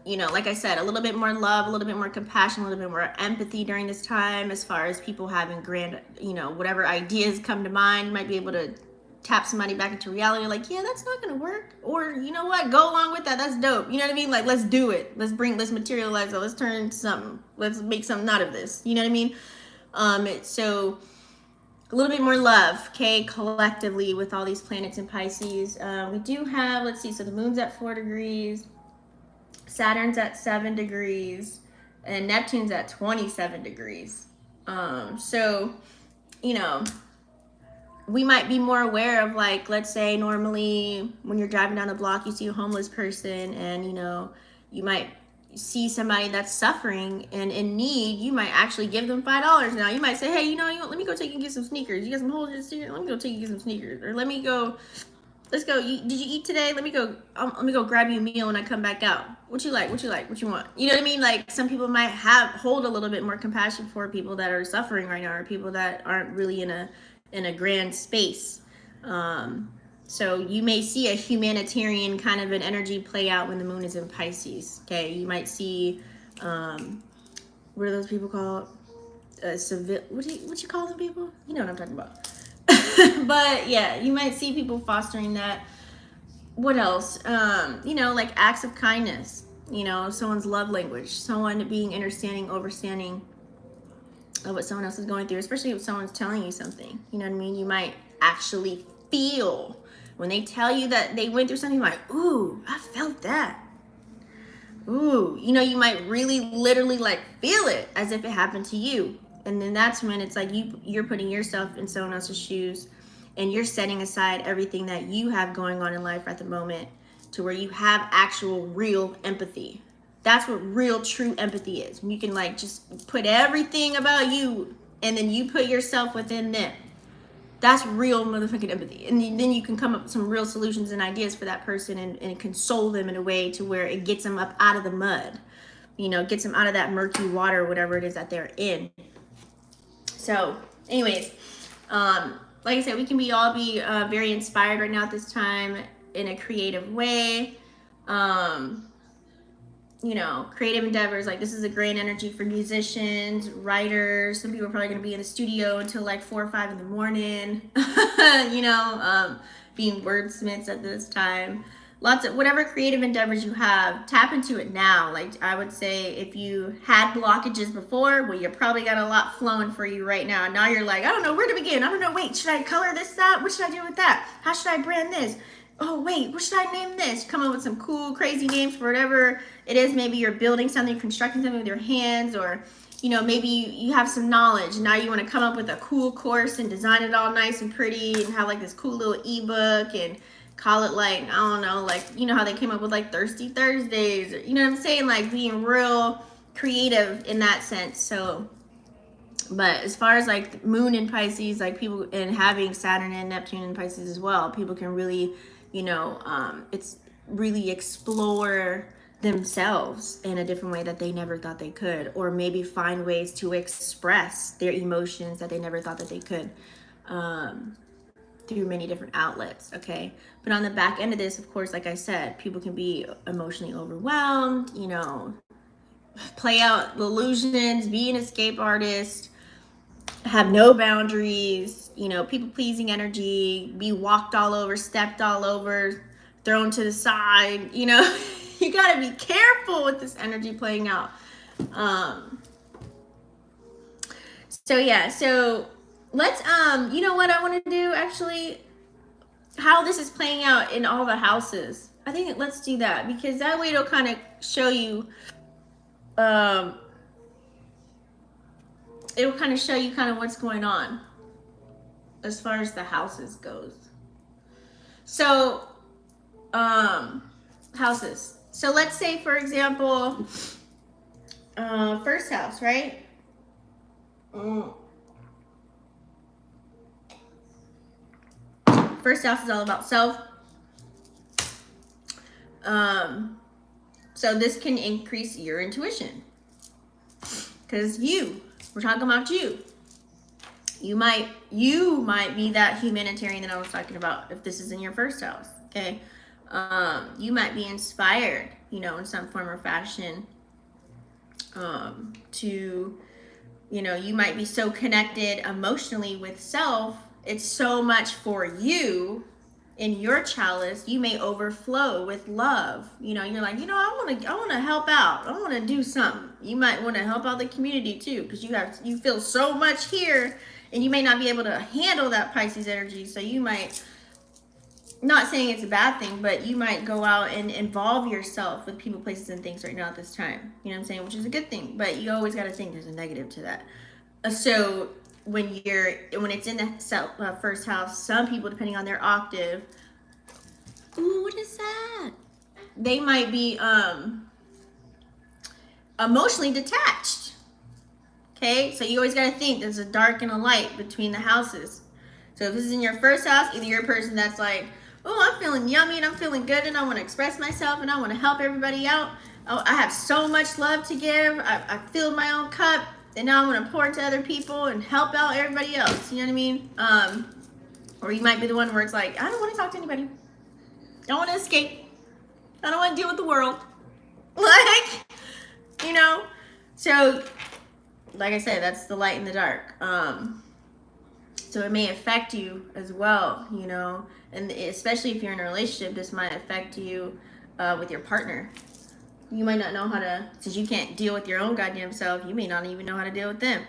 You know, like I said, a little bit more love, a little bit more compassion, a little bit more empathy during this time as far as people having grand, you know, whatever ideas come to mind. You might be able to tap somebody back into reality, like, yeah, that's not gonna work, or you know what, go along with that, that's dope, you know what I mean? Like, let's do it, let's materialize it, let's turn something, let's make something out of this, you know what I mean? So a little bit more love, okay, collectively with all these planets in Pisces. We do have, let's see, so the moon's at 4 degrees, Saturn's at 7 degrees, and Neptune's at 27 degrees. So, you know, we might be more aware of, like, let's say normally when you're driving down the block, you see a homeless person and, you know, you might see somebody that's suffering and in need. You might actually give them $5 now. You might say, hey, you know, let me go take you and get some sneakers. You got some holes in your sneakers? Let me go take you and get some sneakers. Or let's go. Did you eat today? Let me go grab you a meal when I come back out. What you like? What you want? You know what I mean? Like, some people might hold a little bit more compassion for people that are suffering right now, or people that aren't really in a grand space. So you may see a humanitarian kind of an energy play out when the moon is in Pisces. Okay, you might see, what are those people called? What you call them people? You know what I'm talking about. But yeah, you might see people fostering that. What else? You know, like acts of kindness. You know, someone's love language, someone being understanding, overstanding of what someone else is going through, especially if someone's telling you something. You know what I mean? You might actually feel when they tell you that they went through something, like, ooh, I felt that. Ooh, you know, you might really literally like feel it as if it happened to you. And then that's when it's like you're putting yourself in someone else's shoes and you're setting aside everything that you have going on in life at the moment to where you have actual real empathy. That's what real true empathy is. You can like just put everything about you and then you put yourself within them. That's real motherfucking empathy. And then you can come up with some real solutions and ideas for that person and console them in a way to where it gets them up out of the mud. You know, gets them out of that murky water, whatever it is that they're in. So anyways, like I said, we can all be very inspired right now at this time in a creative way. You know, creative endeavors, like this is a great energy for musicians, writers. Some people are probably going to be in the studio until like 4 or 5 in the morning, you know, being wordsmiths at this time. Lots of whatever creative endeavors you have, tap into it now. Like I would say, if you had blockages before, well, you probably got a lot flowing for you right now. Now you're like, I don't know where to begin. I don't know. Wait, should I color this, that? What should I do with that? How should I brand this? Oh, wait, what should I name this? Come up with some cool, crazy names for whatever it is. Maybe you're building something, constructing something with your hands, or, you know, maybe you have some knowledge. Now you want to come up with a cool course and design it all nice and pretty and have like this cool little ebook and call it like, I don't know, like, you know how they came up with like Thirsty Thursdays, or, you know what I'm saying? Like being real creative in that sense. So, but as far as like moon in Pisces, like people, and having Saturn and Neptune in Pisces as well, people can really, you know, it's really explore themselves in a different way that they never thought they could, or maybe find ways to express their emotions that they never thought that they could, through many different outlets. Okay, but on the back end of this, of course, like I said, people can be emotionally overwhelmed, you know, play out illusions, be an escape artist, have no boundaries, you know, people pleasing energy, be walked all over, stepped all over, thrown to the side, you know. You got to be careful with this energy playing out. So yeah, so let's you know what I want to do actually, how this is playing out in all the houses. I think let's do that, because that way it'll kind of show you it'll kind of show you kind of what's going on as far as the houses goes. So houses. So let's say, for example, first house, right? First house is all about self. So this can increase your intuition, because we're talking about you. You might be that humanitarian that I was talking about if this is in your first house. Okay. You might be inspired, you know, in some form or fashion, to, you know, you might be so connected emotionally with self. It's so much for you in your chalice. You may overflow with love. You know, you're like, you know, I want to help out. I want to do something. You might want to help out the community too, because you feel so much here, and you may not be able to handle that Pisces energy. So you might, not saying it's a bad thing, but you might go out and involve yourself with people, places, and things right now at this time. You know what I'm saying? Which is a good thing, but you always got to think there's a negative to that. So when it's in the first house, some people, depending on their octave, ooh, what is that? They might be emotionally detached. Okay, so you always got to think there's a dark and a light between the houses. So if this is in your first house, either you're a person that's like, oh, I'm feeling yummy and I'm feeling good and I want to express myself and I want to help everybody out. Oh, I have so much love to give. I filled my own cup, and now I want to pour into other people and help out everybody else. You know what I mean? Or you might be the one where it's like, I don't want to talk to anybody. I want to escape. I don't want to deal with the world. Like, you know? So, like I said, that's the light and the dark. So it may affect you as well, you know? And especially if you're in a relationship, this might affect you with your partner. You might not know how to, since you can't deal with your own goddamn self, you may not even know how to deal with them.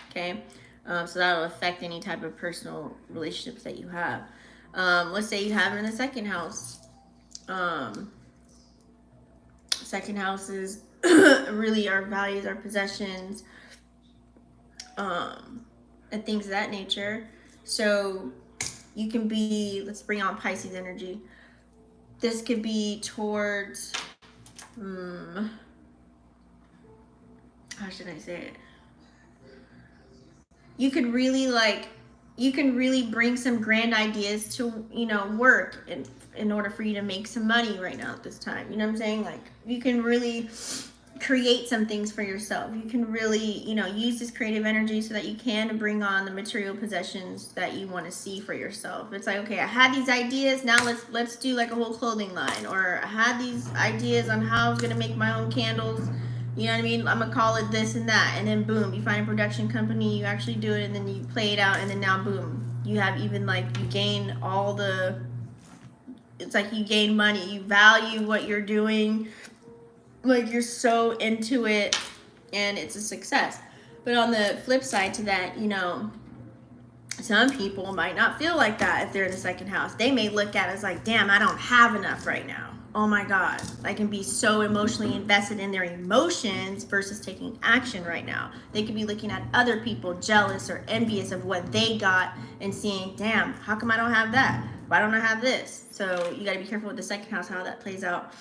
Okay? So that'll affect any type of personal relationships that you have. Let's say you have it in the second house. Second house is really our values, our possessions, and things of that nature. So you can be, let's bring on Pisces energy. This could be towards, how should I say it? You can really bring some grand ideas to, you know, work in order for you to make some money right now at this time. You know what I'm saying? Like, you can really create some things for yourself. You can really, you know, use this creative energy so that you can bring on the material possessions that you want to see for yourself. It's like, okay, I had these ideas, now let's do like a whole clothing line. Or I had these ideas on how I was going to make my own candles. You know what I mean? I'm going to call it this and that. And then boom, you find a production company, you actually do it, and then you play it out, and then now boom, you have even like, you gain all the, it's like you gain money, you value what you're doing. Like, you're so into it, and it's a success. But on the flip side to that, you know, some people might not feel like that if they're in the second house. They may look at it as like, damn, I don't have enough right now. Oh my God. I can be so emotionally invested in their emotions versus taking action right now. They could be looking at other people jealous or envious of what they got and seeing, damn, how come I don't have that? Why don't I have this? So you got to be careful with the second house, how that plays out.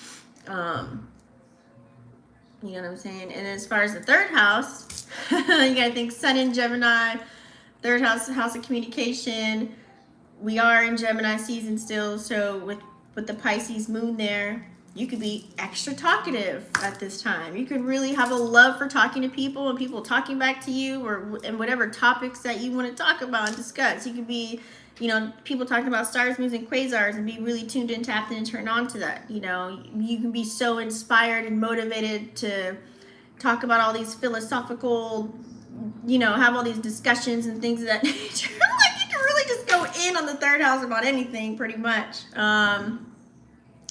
You know what I'm saying? And as far as the third house, you gotta think Sun in Gemini, third house, house of communication. We are in Gemini season still, so with the Pisces moon there, You could be extra talkative at this time. You could really have a love for talking to people and people talking back to you, or and whatever topics that you want to talk about and discuss. You could be, you know, people talking about stars, moons, and quasars and be really tuned in, tapped in, and turned on to that. You know, you can be so inspired and motivated to talk about all these philosophical, you know, have all these discussions and things of that nature. Like, you can really just go in on the third house about anything, pretty much.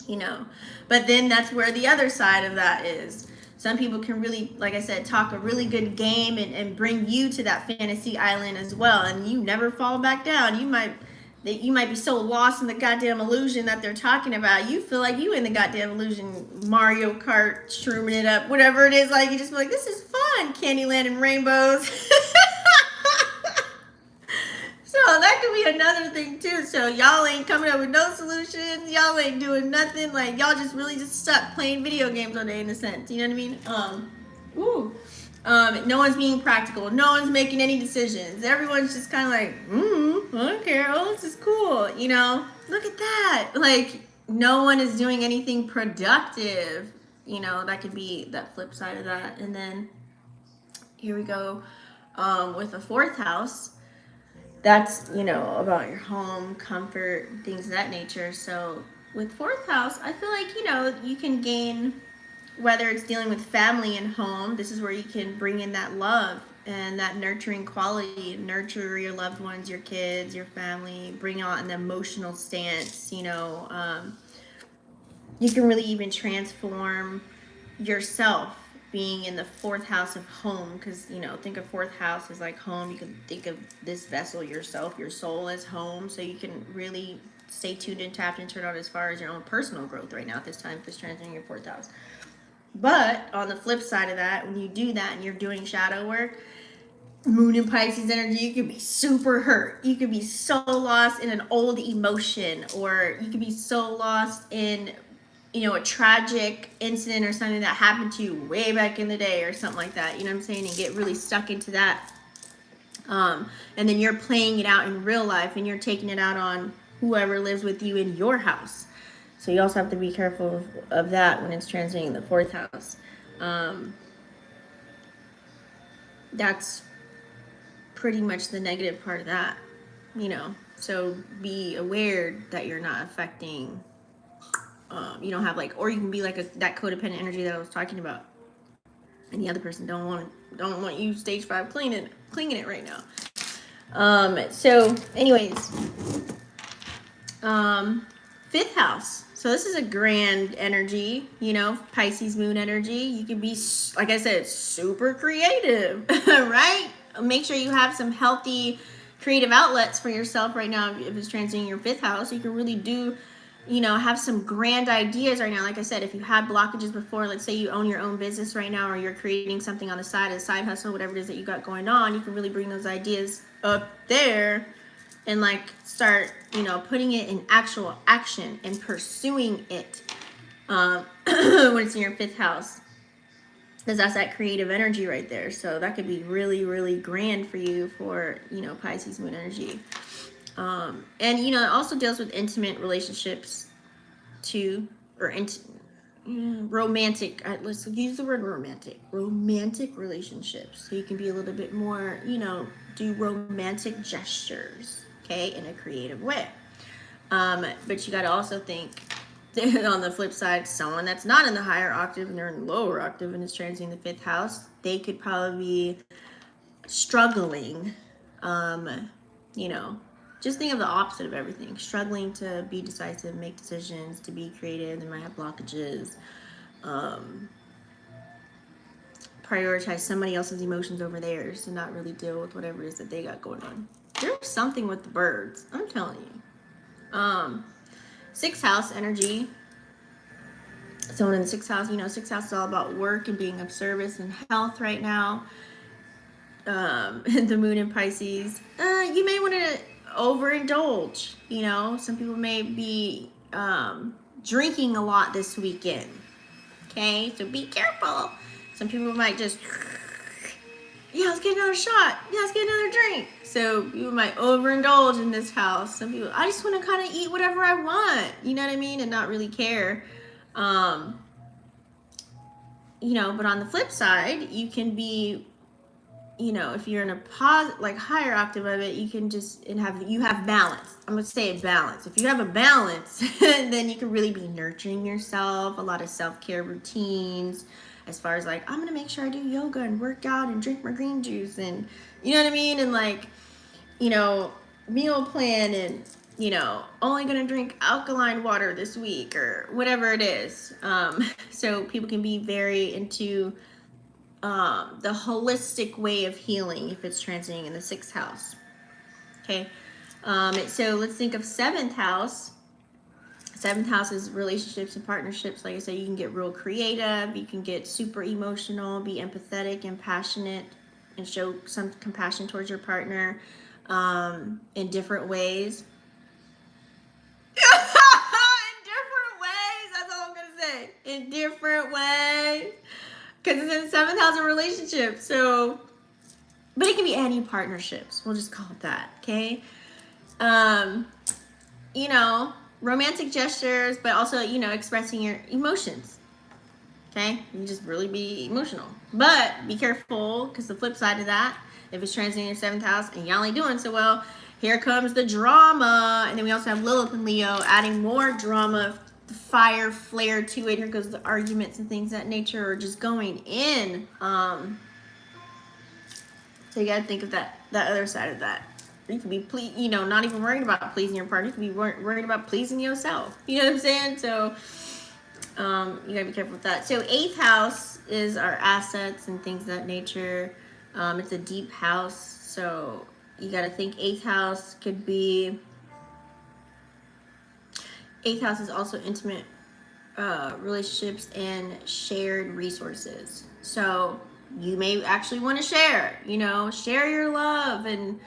You know, but then that's where the other side of that is. Some people can really, like I said, talk a really good game and bring you to that fantasy island as well, and you never fall back down. You might be so lost in the goddamn illusion that they're talking about, you feel like you in the goddamn illusion, Mario Kart, shrooming it up, whatever it is. Like, you just feel like, this is fun, Candyland and rainbows. So that could be another thing too. So y'all ain't coming up with no solutions. Y'all ain't doing nothing. Like, y'all just really just stuck playing video games all day, in a sense. You know what I mean? No one's being practical. No one's making any decisions. Everyone's just kind of like, I don't care. Oh, this is cool. You know, look at that. Like, no one is doing anything productive. You know, that could be that flip side of that. And then here we go with the fourth house. That's, you know, about your home, comfort, things of that nature. So with fourth house, I feel like, you know, you can gain, whether it's dealing with family and home, this is where you can bring in that love and that nurturing quality, nurture your loved ones, your kids, your family, bring out an emotional stance. You know, you can really even transform yourself being in the fourth house of home, because, you know, think of fourth house as like home. You can think of this vessel, yourself, your soul, as home. So you can really stay tuned and tapped and turned on as far as your own personal growth right now at this time, if it's transiting your fourth house. But on the flip side of that, when you do that and you're doing shadow work, Moon in Pisces energy, you could be super hurt. You could be so lost in an old emotion, or you could be so lost in, you know, a tragic incident or something that happened to you way back in the day or something like that. You know what I'm saying? And get really stuck into that. And then you're playing it out in real life, and you're taking it out on whoever lives with you in your house. So you also have to be careful of that when it's transiting the fourth house. That's pretty much the negative part of that, you know. So be aware that you're not affecting, you don't have like, or you can be like that codependent energy that I was talking about, and the other person don't want you stage 5 clinging it right now. So anyways, fifth house. So this is a grand energy, you know, Pisces moon energy. You can be, like I said, super creative, right? Make sure you have some healthy creative outlets for yourself right now. If it's transiting your fifth house, you can really do, you know, have some grand ideas right now. Like I said, if you had blockages before, let's say you own your own business right now, or you're creating something on the side, a side hustle, whatever it is that you got going on, you can really bring those ideas up there and like start, you know, putting it in actual action and pursuing it when it's in your fifth house, because that's that creative energy right there. So that could be really, really grand for you for, you know, Pisces moon energy. And, you know, it also deals with intimate relationships too, or romantic, let's use the word romantic relationships. So you can be a little bit more, you know, do romantic gestures, okay, in a creative way. But you got to also think on the flip side, someone that's not in the higher octave and they're in the lower octave and is transiting the fifth house, they could probably be struggling, you know, just think of the opposite of everything. Struggling to be decisive, make decisions, to be creative. They might have blockages. Prioritize somebody else's emotions over theirs and not really deal with whatever it is that they got going on. There's something with the birds, I'm telling you. Sixth house energy. Someone in the sixth house, you know, sixth house is all about work and being of service and health right now. The moon in Pisces. You may want to overindulge, you know. Some people may be drinking a lot this weekend, okay, so be careful. Some people might just, yeah, let's get another shot, yeah, let's get another drink. So people might overindulge in this house. Some people, I just want to kind of eat whatever I want, you know what I mean, and not really care. You know, but on the flip side, you can be, you know, if you're in a like higher octave of it, you can just you have balance. I'm gonna say balance. If you have a balance, then you can really be nurturing yourself, a lot of self-care routines, as far as like, I'm gonna make sure I do yoga and work out and drink my green juice, and you know what I mean, and like, you know, meal plan, and you know, only gonna drink alkaline water this week or whatever it is. So people can be very into the holistic way of healing if it's transiting in the 6th house. Okay, so let's think of 7th house. 7th house is relationships and partnerships. Like I said, you can get real creative, you can get super emotional, be empathetic and passionate, and show some compassion towards your partner in different ways. In different ways, that's all I'm gonna say. In different ways. Because it's in 7th house of relationships. So, but it can be any partnerships. We'll just call it that, okay? You know, romantic gestures, but also, you know, expressing your emotions, okay? You just really be emotional. But be careful, because the flip side of that, if it's transiting your 7th house and y'all ain't doing so well, here comes the drama. And then we also have Lilith and Leo adding more drama, fire flare to it. Here goes the arguments and things of that nature, or just going in. So you got to think of that other side of that. You can be you know, not even worried about pleasing your partner. You can be worried about pleasing yourself. You know what I'm saying? So you gotta be careful with that. So 8th house is our assets and things of that nature. It's a deep house, so you gotta think 8th house could be. 8th house is also intimate relationships and shared resources. So you may actually want to share, you know, share your love and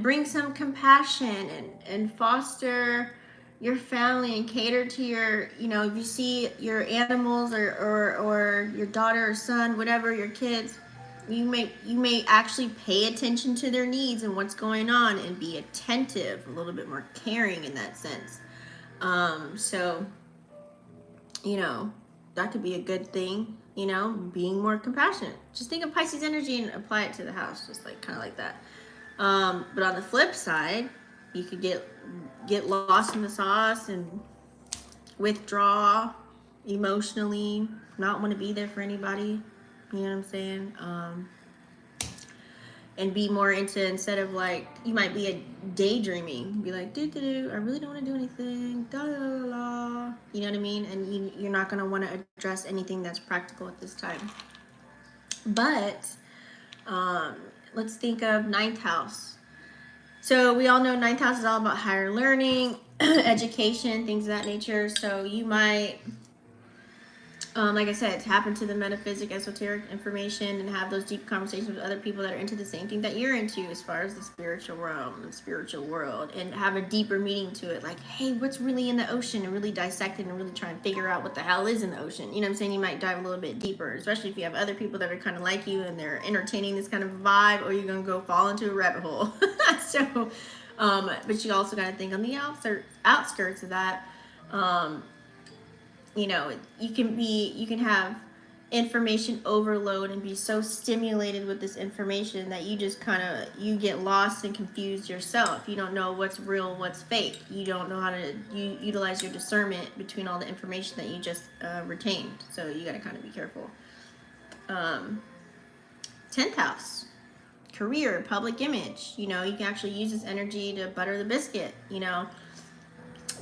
bring some compassion and foster your family and cater to your, you know, if you see your animals or your daughter or son, whatever, your kids, you may actually pay attention to their needs and what's going on and be attentive, a little bit more caring in that sense. So, you know, that could be a good thing, you know, being more compassionate. Just think of Pisces energy and apply it to the house, just like kind of like that. But on the flip side, you could get lost in the sauce and withdraw emotionally, not want to be there for anybody. You know what I'm saying? And be more into, instead of like, you might be a daydreaming, be like, I really don't want to do anything, da la la la. You know what I mean? And you're not going to want to address anything that's practical at this time. But let's think of 9th house. So we all know 9th house is all about higher learning, education, things of that nature. So you might, like I said, tap into the metaphysic, esoteric information and have those deep conversations with other people that are into the same thing that you're into as far as the spiritual realm, the spiritual world, and have a deeper meaning to it. Like, hey, what's really in the ocean, and really dissect it and really try and figure out what the hell is in the ocean. You know what I'm saying? You might dive a little bit deeper, especially if you have other people that are kind of like you and they're entertaining this kind of vibe, or you're going to go fall into a rabbit hole. So, but you also got to think on the outskirts of that. You know, you can have information overload and be so stimulated with this information that you just you get lost and confused yourself. You don't know what's real, what's fake. You don't know how to utilize your discernment between all the information that you just retained. So you got to kind of be careful. 10th house, career, public image. You know, you can actually use this energy to butter the biscuit, you know.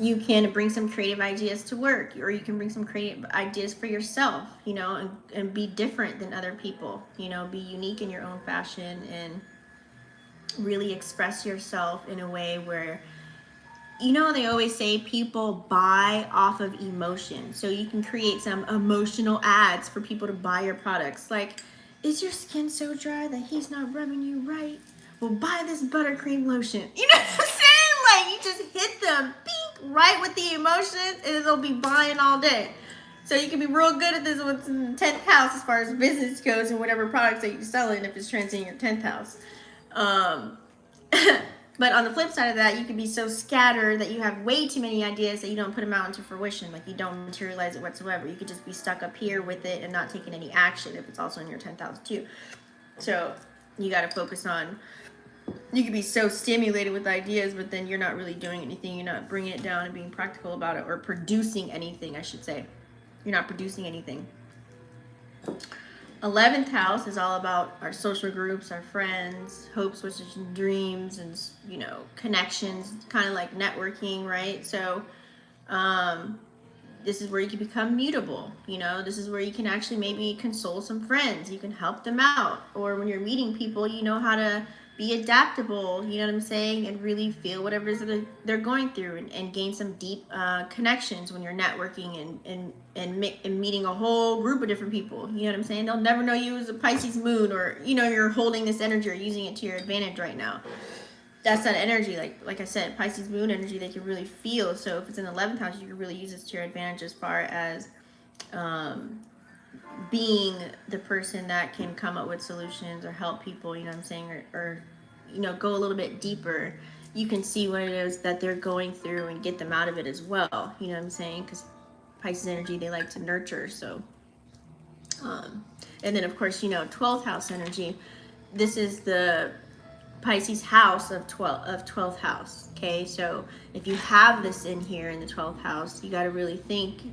You can bring some creative ideas to work, or you can bring some creative ideas for yourself, you know, and be different than other people, you know, be unique in your own fashion and really express yourself in a way where, you know, they always say people buy off of emotion. So you can create some emotional ads for people to buy your products. Like, is your skin so dry that he's not rubbing you right? Well, buy this buttercream lotion. You know what I'm saying? Like, you just hit them right with the emotions, and they'll be buying all day. So you can be real good at this with the 10th house as far as business goes and whatever products that you're selling if it's transiting your 10th house. But on the flip side of that, you can be so scattered that you have way too many ideas that you don't put them out into fruition. Like you don't materialize it whatsoever. You could just be stuck up here with it and not taking any action if it's also in your 10th house too. So you got to focus on, you can be so stimulated with ideas, but then you're not really doing anything. You're not bringing it down and being practical about it, or producing anything, I should say. You're not producing anything. 11th house is all about our social groups, our friends, hopes, wishes, and dreams, and, you know, connections, kind of like networking, right? So this is where you can become mutable, you know. This is where you can actually maybe console some friends. You can help them out. Or when you're meeting people, you know how to be adaptable, you know what I'm saying, and really feel whatever it is that they're going through, and gain some deep connections when you're networking and meeting a whole group of different people. You know what I'm saying? They'll never know you as a Pisces moon, or, you know, you're holding this energy or using it to your advantage right now. That's that energy, like I said, Pisces moon energy they can really feel. So if it's in the 11th house, you can really use this to your advantage as far as being the person that can come up with solutions or help people, you know what I'm saying, or you know, go a little bit deeper. You can see what it is that they're going through and get them out of it as well, you know what I'm saying, because Pisces energy, they like to nurture. So and then of course, you know, 12th house energy, this is the Pisces house of 12th house. Okay, so if you have this in here in the 12th house, you got to really think.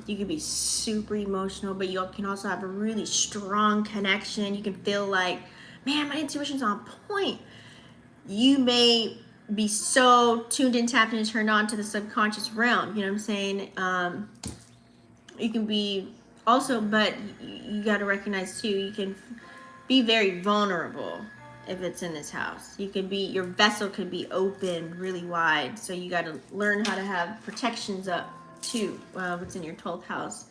You can be super emotional, but you can also have a really strong connection. You can feel like, man, my intuition's on point. You may be so tuned in, tapped in, and turned on to the subconscious realm. You know what I'm saying? You can be also, but you got to recognize too, you can be very vulnerable if it's in this house. You can be, your vessel could be open really wide. So you got to learn how to have protections up too. What's in your 12th house.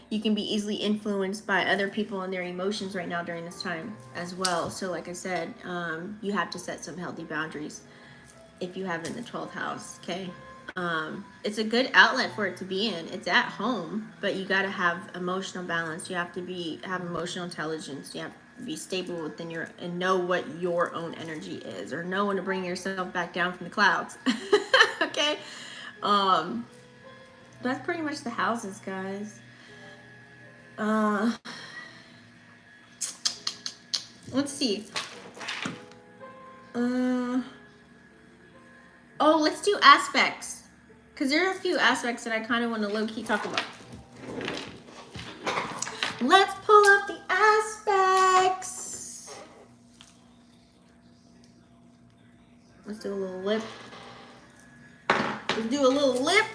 You can be easily influenced by other people and their emotions right now during this time as well. So like I said, you have to set some healthy boundaries if you have it in the 12th house, okay? It's a good outlet for it to be in. It's at home, but you got to have emotional balance. You have to have emotional intelligence. You have to be stable within your, and know what your own energy is, or know when to bring yourself back down from the clouds. Okay? That's pretty much the houses, guys. Let's see. Oh, let's do aspects, because there are a few aspects that I kind of want to low-key talk about. Let's pull up the aspects. Let's do a little lip. Let's do a little lip.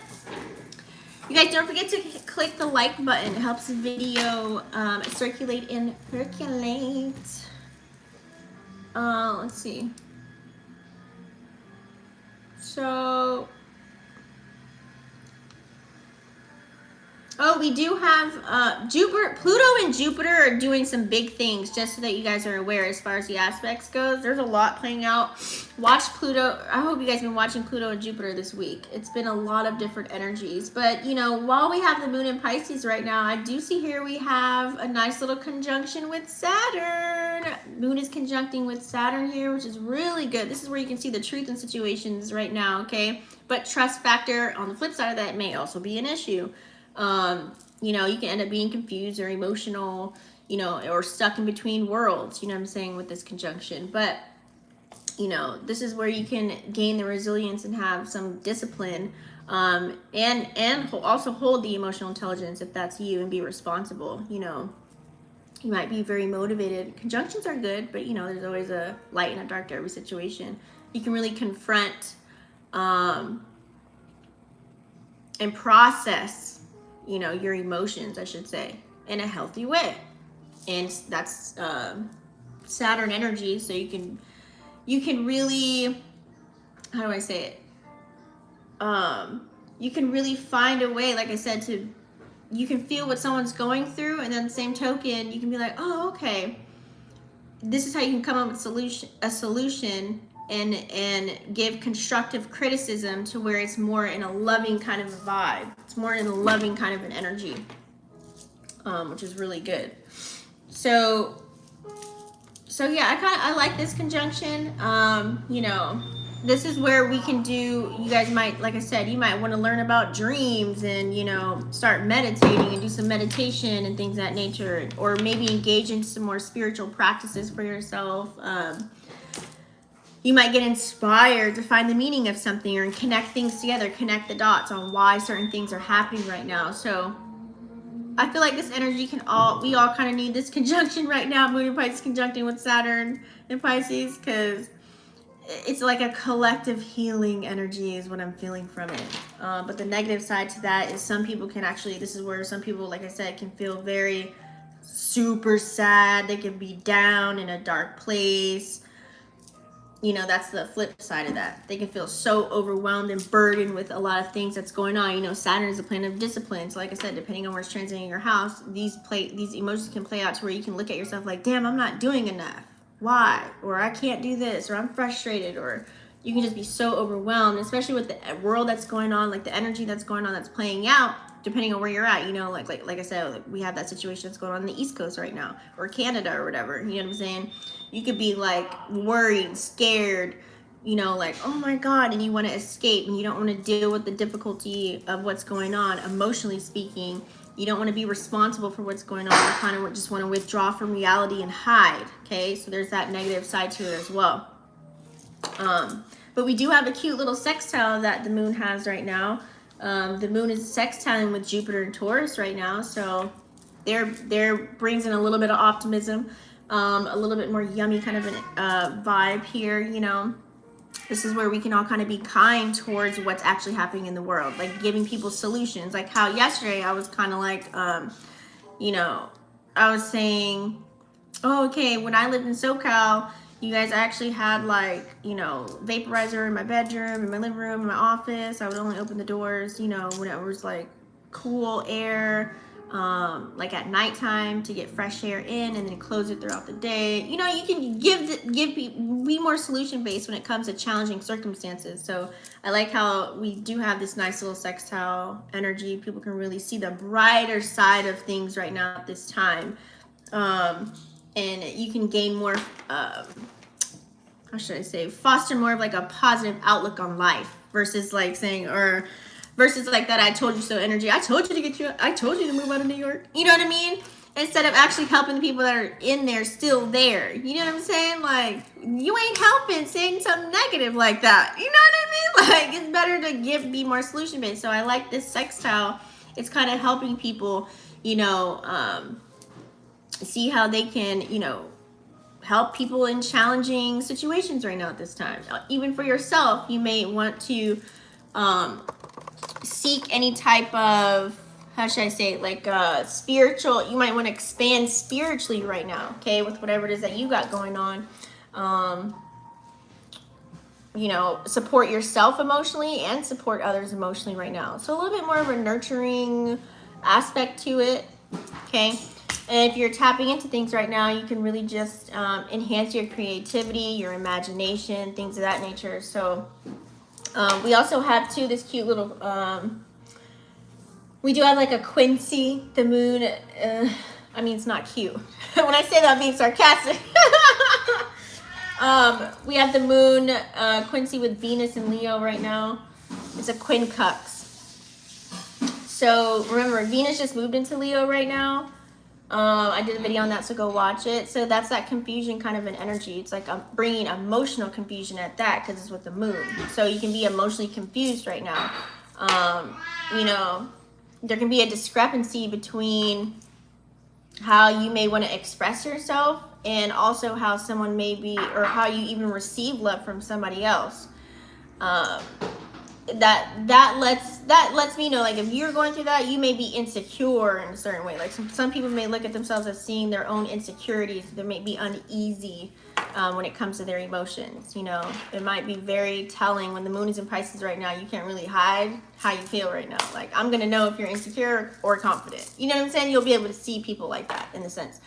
You guys, don't forget to click the like button. It helps the video circulate and percolate. Let's see. So, oh, we do have Jupiter, Pluto and Jupiter are doing some big things, just so that you guys are aware as far as the aspects goes. There's a lot playing out. Watch Pluto. I hope you guys have been watching Pluto and Jupiter this week. It's been a lot of different energies. But, you know, while we have the moon in Pisces right now, I do see here we have a nice little conjunction with Saturn. Moon is conjuncting with Saturn here, which is really good. This is where you can see the truth in situations right now, okay? But trust factor on the flip side of that may also be an issue. You know, you can end up being confused or emotional, you know, or stuck in between worlds, you know what I'm saying, with this conjunction. But, you know, this is where you can gain the resilience and have some discipline, and also hold the emotional intelligence if that's you, and be responsible. You know, you might be very motivated. Conjunctions are good, but, you know, there's always a light and a dark to every situation. You can really confront and process, you know, your emotions, I should say, in a healthy way. And that's Saturn energy. So you can really, how do I say it? You can really find a way, like I said, you can feel what someone's going through, and then the same token, you can be like, oh, okay, this is how you can come up with a solution and give constructive criticism to where it's more in a loving kind of a vibe. It's more in a loving kind of an energy, which is really good. So So yeah, I like this conjunction. You know, this is where we can do, you guys might, like I said, you might want to learn about dreams and, you know, start meditating and do some meditation and things of that nature, or maybe engage in some more spiritual practices for yourself. You might get inspired to find the meaning of something or connect things together, connect the dots on why certain things are happening right now. So I feel like this energy we all kind of need this conjunction right now. Moon and Pisces conjuncting with Saturn and Pisces, because it's like a collective healing energy is what I'm feeling from it. But the negative side to that is some people can actually, this is where some people, like I said, can feel very super sad. They can be down in a dark place. You know, that's the flip side of that. They can feel so overwhelmed and burdened with a lot of things that's going on. You know, Saturn is a planet of discipline. So like I said, depending on where it's transiting your house, these emotions can play out to where you can look at yourself like, damn, I'm not doing enough. Why? Or I can't do this, or I'm frustrated, or you can just be so overwhelmed, especially with the world that's going on, like the energy that's going on, that's playing out, depending on where you're at. You know, like I said, like we have that situation that's going on the East Coast right now, or Canada or whatever. You know what I'm saying? You could be like worried, scared, you know, like, oh my God, and you want to escape and you don't want to deal with the difficulty of what's going on, emotionally speaking. You don't want to be responsible for what's going on. You kind of just want to withdraw from reality and hide, okay? So there's that negative side to it as well. But we do have a cute little sextile that the moon has right now. The moon is sextiling with Jupiter and Taurus right now, so there brings in a little bit of optimism, a little bit more yummy kind of an vibe here. You know, this is where we can all kind of be kind towards what's actually happening in the world, like giving people solutions. Like how yesterday I was kind of like, you know, I was saying, oh, okay, when I lived in SoCal, you guys, I actually had like, you know, vaporizer in my bedroom, in my living room, in my office. I would only open the doors, you know, when it was like cool air, like at nighttime to get fresh air in, and then close it throughout the day. You know, you can be more solution based when it comes to challenging circumstances. So I like how we do have this nice little sextile energy. People can really see the brighter side of things right now at this time. And you can gain more, how should I say, foster more of like a positive outlook on life versus like saying, or versus like that I told you so energy. I told you to move out of New York. You know what I mean? Instead of actually helping the people that are in there still there. You know what I'm saying? Like, you ain't helping saying something negative like that. You know what I mean? Like, it's better to be more solution based. So I like this sextile. It's kind of helping people, you know, see how they can, you know, help people in challenging situations right now at this time. Even for yourself, you may want to seek any type of, how should I say, like spiritual, you might want to expand spiritually right now, okay, with whatever it is that you got going on. You know, support yourself emotionally and support others emotionally right now. So a little bit more of a nurturing aspect to it, okay? And if you're tapping into things right now, you can really just enhance your creativity, your imagination, things of that nature. So we also have too this cute little, we do have like a Quincy, the moon. I mean, it's not cute. When I say that, I'm being sarcastic. We have the moon, Quincy with Venus and Leo right now. It's a quincux. So remember, Venus just moved into Leo right now. I did a video on that, so go watch it. So that's that confusion kind of an energy. It's like I'm bringing emotional confusion at that because it's with the moon. So you can be emotionally confused right now. You know, there can be a discrepancy between how you may want to express yourself and also how someone may be, or how you even receive love from somebody else. That lets me know, like, if you're going through that, you may be insecure in a certain way. Like some people may look at themselves as seeing their own insecurities. They may be uneasy when it comes to their emotions. You know, it might be very telling when the moon is in Pisces right now. You can't really hide how you feel right now. Like, I'm gonna know if you're insecure or confident. You know what I'm saying? You'll be able to see people like that in a sense.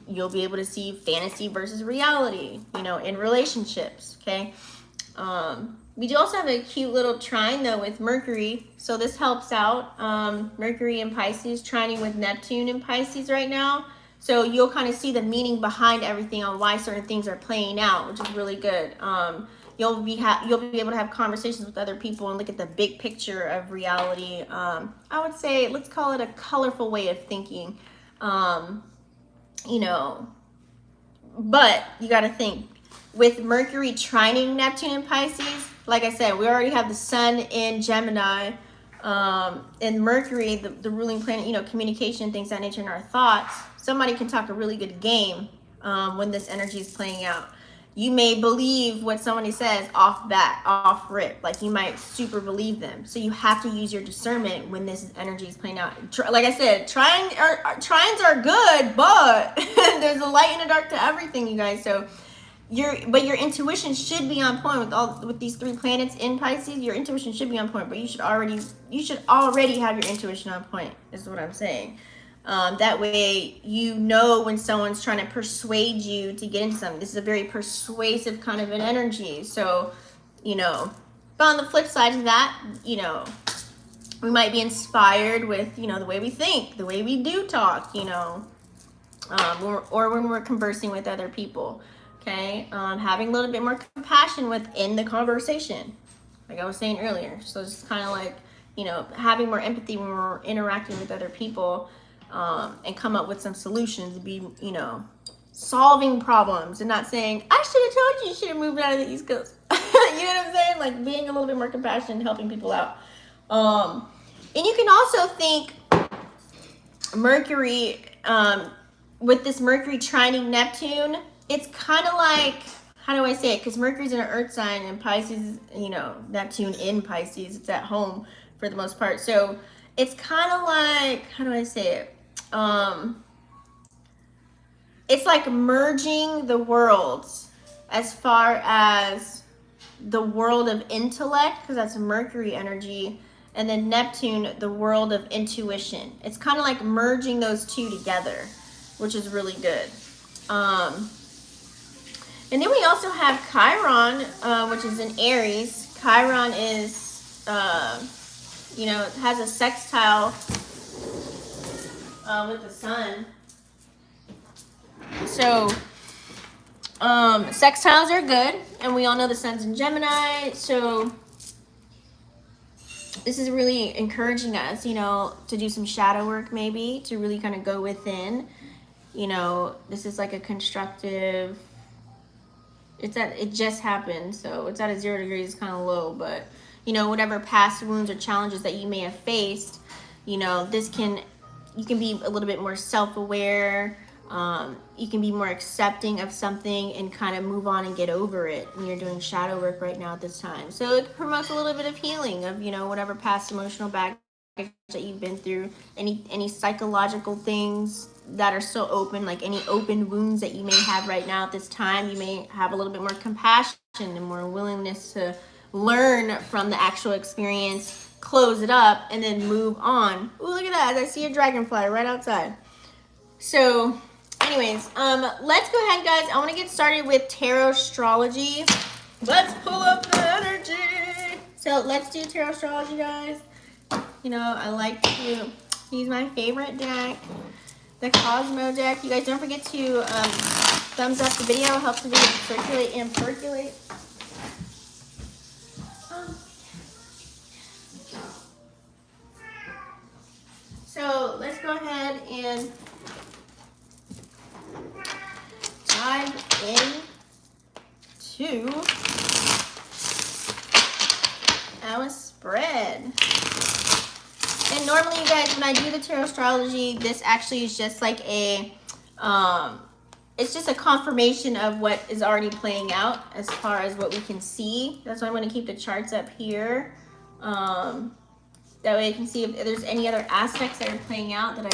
You'll be able to see fantasy versus reality, you know, in relationships. Okay. We do also have a cute little trine though with Mercury, so this helps out. Mercury in Pisces trining with Neptune in Pisces right now, So you'll kind of see the meaning behind everything on why certain things are playing out, which is really good. You'll be able to have conversations with other people and look at the big picture of reality. I would say, let's call it a colorful way of thinking. You know, but you got to think with Mercury trining Neptune in Pisces. Like I said, we already have the Sun in Gemini, and Mercury, the ruling planet. You know, communication, things of that nature, and our thoughts. Somebody can talk a really good game when this energy is playing out. You may believe what somebody says off bat, off rip. Like you might super believe them. So you have to use your discernment when this energy is playing out. Like I said, trines are good, but there's a light and a dark to everything, you guys. So your intuition should be on point with these 3 planets in Pisces. Your intuition should be on point, but you should already have your intuition on point, is what I'm saying. That way, you know when someone's trying to persuade you to get into something. This is a very persuasive kind of an energy. So, you know, but on the flip side of that, you know, we might be inspired with, you know, the way we think, the way we do talk, you know, or when we're conversing with other people. Okay, having a little bit more compassion within the conversation, like I was saying earlier. So it's kind of like, you know, having more empathy when we're interacting with other people. And come up with some solutions to be, you know, solving problems and not saying, I should have told you should have moved out of the East Coast. You know what I'm saying? Like being a little bit more compassionate, helping people out. And you can also think Mercury, with this Mercury trining Neptune, it's kind of like, how do I say it? Because Mercury's in an earth sign and Pisces, you know, Neptune in Pisces, it's at home for the most part. So it's kind of like, how do I say it? It's like merging the worlds as far as the world of intellect, because that's Mercury energy, and then Neptune, the world of intuition. It's kind of like merging those two together, which is really good. And then we also have Chiron, which is in Aries. Chiron is, you know, it has a sextile with the sun. So sextiles are good, and we all know the sun's in Gemini, so this is really encouraging us, you know, to do some shadow work, maybe to really kind of go within. You know, this is like a constructive, it just happened, so it's at a 0 degrees, it's kind of low, but you know, whatever past wounds or challenges that you may have faced, you know, you can be a little bit more self-aware. You can be more accepting of something and kind of move on and get over it when you're doing shadow work right now at this time. So it promotes a little bit of healing of, you know, whatever past emotional baggage that you've been through, any psychological things that are still open, like any open wounds that you may have right now at this time. You may have a little bit more compassion and more willingness to learn from the actual experience, close it up, and then move on. Ooh, look at that. I see a dragonfly right outside. So anyways, let's go ahead, guys. I want to get started with Tarotstrology. Let's pull up the energy. So let's do Tarotstrology, guys. You know, I like to use my favorite deck, the Cosmo deck. You guys don't forget to thumbs up the video. It helps the video circulate and percolate. So let's go ahead and dive into our spread. And normally, you guys, when I do the Tarotstrology, this actually is just like a, it's just a confirmation of what is already playing out as far as what we can see. That's why I'm going to keep the charts up here. That way you can see if there's any other aspects that are playing out that I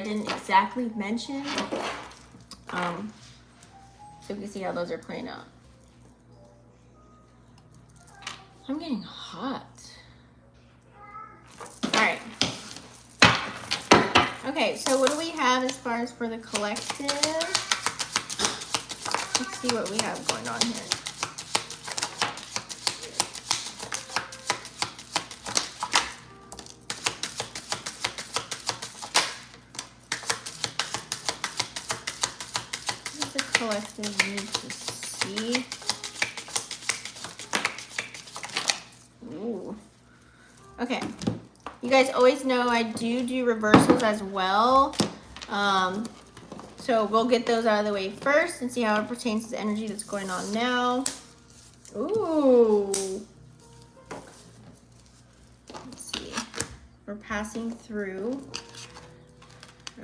didn't exactly mention. So we can see how those are playing out. I'm getting hot. All right. Okay, so what do we have as far as for the collective? Let's see what we have going on here. collective need to see? Ooh. Okay. You guys always know I do reversals as well. So we'll get those out of the way first and see how it pertains to the energy that's going on now. Ooh. Let's see. We're passing through.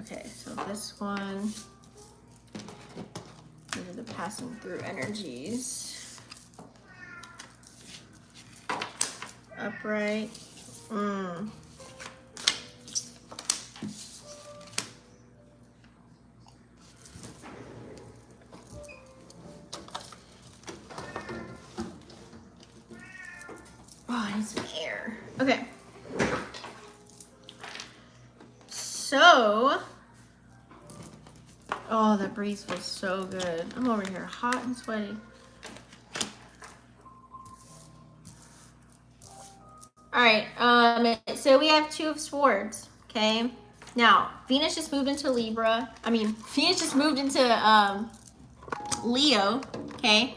Okay, so this one. These are the passing through energies. Upright. Oh, I need some air. Okay. So, oh, that breeze feels so good. I'm over here hot and sweaty. All right, so we have 2 of Swords, okay? Now, Venus just moved into Libra. Venus just moved into Leo, okay?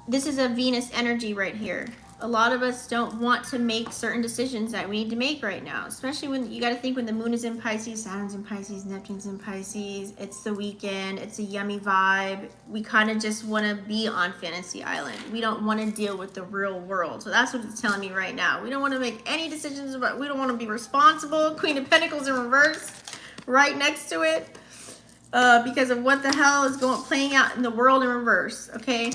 This is a Venus energy right here. A lot of us don't want to make certain decisions that we need to make right now, especially when you got to think when the moon is in Pisces, Saturn's in Pisces, Neptune's in Pisces. It's the weekend. It's a yummy vibe. We kind of just want to be on Fantasy Island. We don't want to deal with the real world. So that's what it's telling me right now. We don't want to make any decisions about, we don't want to be responsible. Queen of Pentacles in reverse right next to it because of what the hell is playing out in the world in reverse, okay?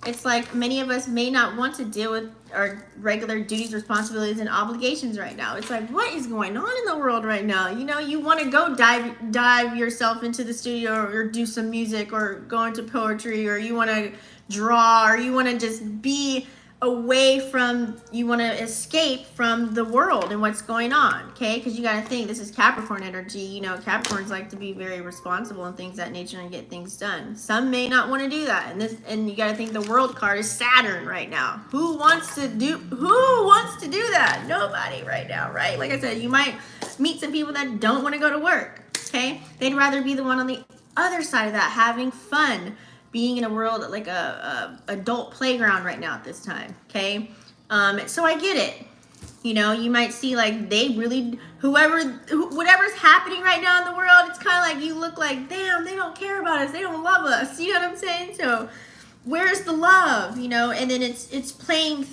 It's like many of us may not want to deal with our regular duties, responsibilities, and obligations right now. It's like, what is going on in the world right now? You know, you want to go dive yourself into the studio or do some music or go into poetry, or you want to draw, or you want to just be away from, you want to escape from the world and what's going on, okay? Because you got to think, this is Capricorn energy. You know, Capricorns like to be very responsible and things of that nature and get things done. Some may not want to do that, and you got to think the World card is Saturn right now. Who wants to do that? Nobody right now, right? Like I said, you might meet some people that don't want to go to work, okay? They'd rather be the one on the other side of that, having fun, being in a world like a adult playground right now at this time, okay? So I get it. You know, you might see like they really, whatever's happening right now in the world, it's kind of like you look like, damn, they don't care about us, they don't love us. You know what I'm saying? So where's the love? You know, and then it's playing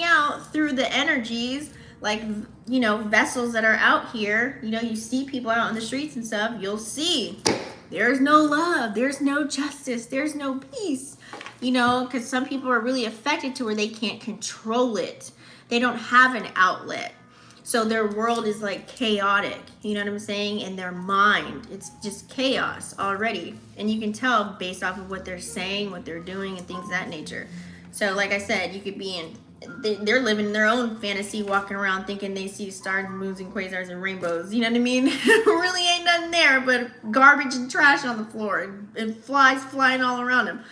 out through the energies, like, you know, vessels that are out here. You know, you see people out on the streets and stuff, you'll see there's no love, there's no justice, there's no peace, you know, because some people are really affected to where they can't control it. They don't have an outlet. So their world is like chaotic, you know what I'm saying? In their mind, it's just chaos already. And you can tell based off of what they're saying, what they're doing, and things of that nature. So like I said, you could be they're living their own fantasy, walking around thinking they see stars, moons, and quasars and rainbows. You know what I mean? Really ain't nothing there but garbage and trash on the floor and flies flying all around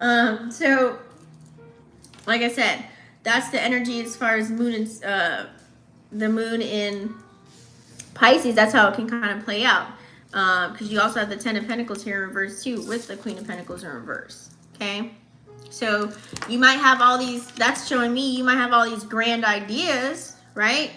them. So, like I said, that's the energy as far as moon and the moon in Pisces. That's how it can kind of play out. Because you also have the 10 of Pentacles here in reverse too, with the Queen of Pentacles in reverse. Okay? So you might have all these, that's showing me, you might have all these grand ideas, right?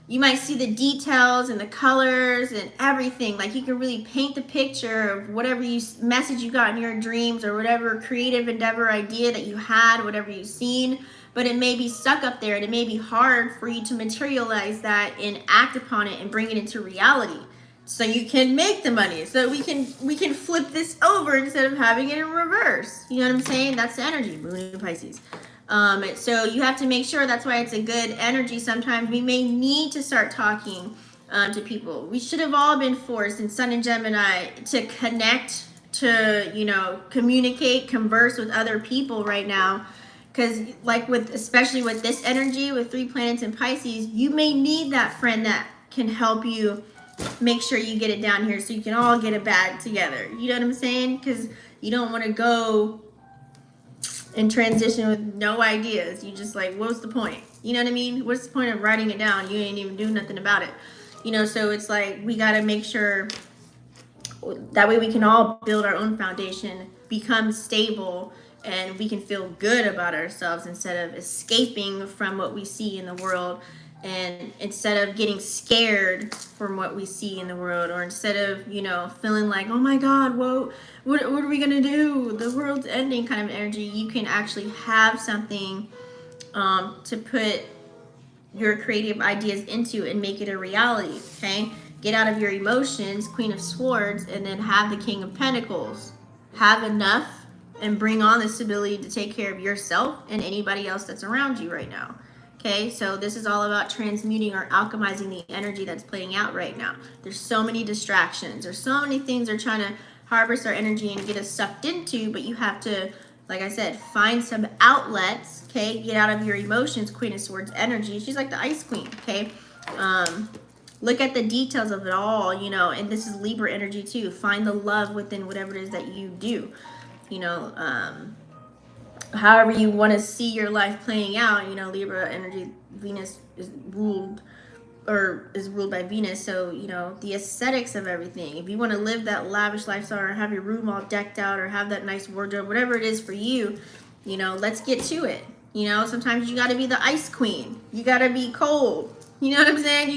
You might see the details and the colors and everything. Like you can really paint the picture of whatever message you got in your dreams or whatever creative endeavor idea that you had, whatever you've seen. But it may be stuck up there and it may be hard for you to materialize that and act upon it and bring it into reality. So you can make the money. So we can flip this over instead of having it in reverse. You know what I'm saying? That's the energy, moon in Pisces. So you have to make sure, that's why it's a good energy. Sometimes we may need to start talking to people. We should have all been forced in Sun and Gemini to connect, to, you know, communicate, converse with other people right now. Because like especially with this energy, with 3 planets in Pisces, you may need that friend that can help you make sure you get it down here so you can all get a bag together. You know what I'm saying? Because you don't want to go and transition with no ideas. You just like, what's the point? You know what I mean? What's the point of writing it down? You ain't even doing nothing about it. You know, so it's like we got to make sure that way we can all build our own foundation, become stable, and we can feel good about ourselves instead of escaping from what we see in the world, and instead of getting scared from what we see in the world, or instead of, you know, feeling like, oh my god, whoa, what are we gonna do, the world's ending kind of energy. You can actually have something to put your creative ideas into and make it a reality. Okay, get out of your emotions, Queen of Swords, and then have the King of Pentacles. Have enough and bring on this ability to take care of yourself and anybody else that's around you right now. Okay, so this is all about transmuting or alchemizing the energy that's playing out right now. There's so many distractions. There's so many things they're trying to harvest our energy and get us sucked into, but you have to, like I said, find some outlets. Okay, get out of your emotions, Queen of Swords energy. She's like the Ice Queen. Okay, look at the details of it all, you know, and this is Libra energy too. Find the love within whatever it is that you do, you know, however you want to see your life playing out. You know, Libra energy, Venus is ruled by Venus, so, you know, the aesthetics of everything. If you want to live that lavish lifestyle, or have your room all decked out, or have that nice wardrobe, whatever it is for you, you know, let's get to it. You know, sometimes you got to be the Ice Queen. You got to be cold. You know what I'm saying?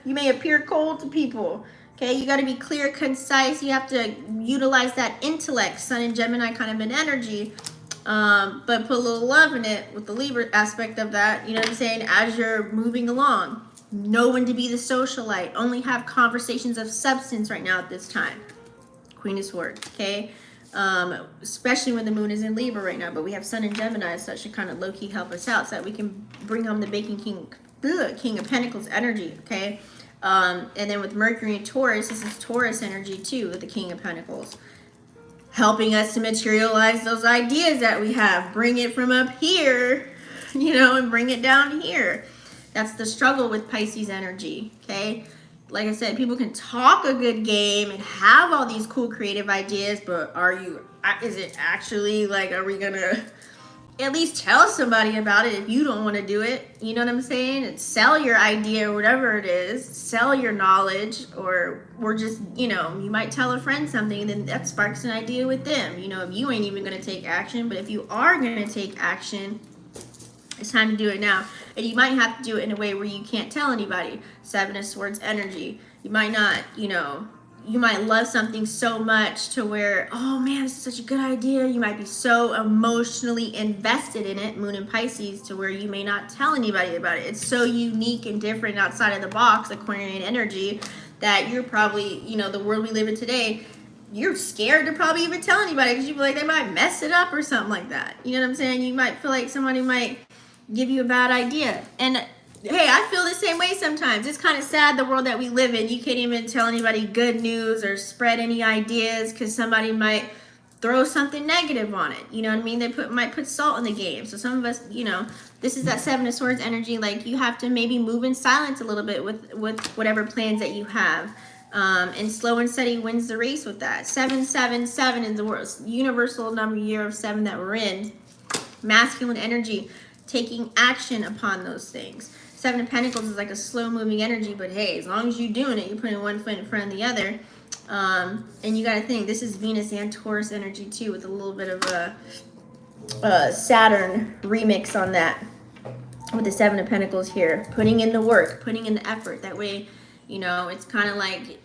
You may appear cold to people. Okay, you got to be clear, concise. You have to utilize that intellect, Sun and Gemini kind of an energy, but put a little love in it with the Libra aspect of that. You know what I'm saying? As you're moving along, know when to be the socialite. Only have conversations of substance right now at this time. Queen of Swords. Okay, especially when the moon is in Libra right now. But we have Sun and Gemini, so that should kind of low key help us out, so that we can bring home the Baking King of Pentacles energy. Okay. And then with Mercury and Taurus, this is Taurus energy too, with the King of Pentacles, helping us to materialize those ideas that we have. Bring it from up here, you know, and bring it down here. That's the struggle with Pisces energy. Okay, like I said, people can talk a good game and have all these cool creative ideas, but is it actually, like, are we gonna at least tell somebody about it if you don't want to do it? You know what I'm saying? And sell your idea or whatever it is, sell your knowledge, or just, you know, you might tell a friend something and then that sparks an idea with them. You know, if you ain't even going to take action, but if you are going to take action, it's time to do it now. And you might have to do it in a way where you can't tell anybody. Seven of Swords energy. You might not, you know, you might love something so much to where, oh man, this is such a good idea. You might be so emotionally invested in it, Moon in Pisces, to where you may not tell anybody about it. It's so unique and different outside of the box, Aquarian energy, that you're probably, you know, the world we live in today, you're scared to probably even tell anybody because you feel like they might mess it up or something like that. You know what I'm saying? You might feel like somebody might give you a bad idea. And hey, I feel the same way sometimes. It's kind of sad, the world that we live in. You can't even tell anybody good news or spread any ideas because somebody might throw something negative on it. You know what I mean? They might put salt in the game. So some of us, you know, this is that Seven of Swords energy. Like, you have to maybe move in silence a little bit with whatever plans that you have. And slow and steady wins the race with that. 777 is the world, universal number year of 7 that we're in. Masculine energy, taking action upon those things. Seven of Pentacles is like a slow moving energy, but hey, as long as you're doing it, you're putting one foot in front of the other. And you got to think, this is Venus and Taurus energy too, with a little bit of a Saturn remix on that, with the Seven of Pentacles here. Putting in the work, putting in the effort. That way, you know, it's kind of like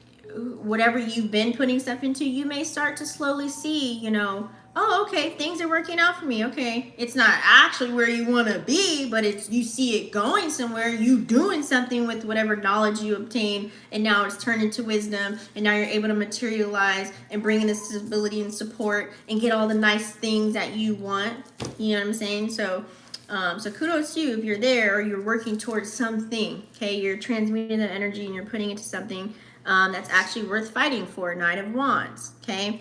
whatever you've been putting stuff into, you may start to slowly see, you know, oh, okay, things are working out for me. Okay, it's not actually where you want to be, but you see it going somewhere. You doing something with whatever knowledge you obtain, and now it's turned into wisdom, and now you're able to materialize and bring in the stability and support and get all the nice things that you want. You know what I'm saying? So kudos to you if you're there, or you're working towards something. Okay, you're transmuting that energy and you're putting it to something that's actually worth fighting for. Knight of Wands. Okay.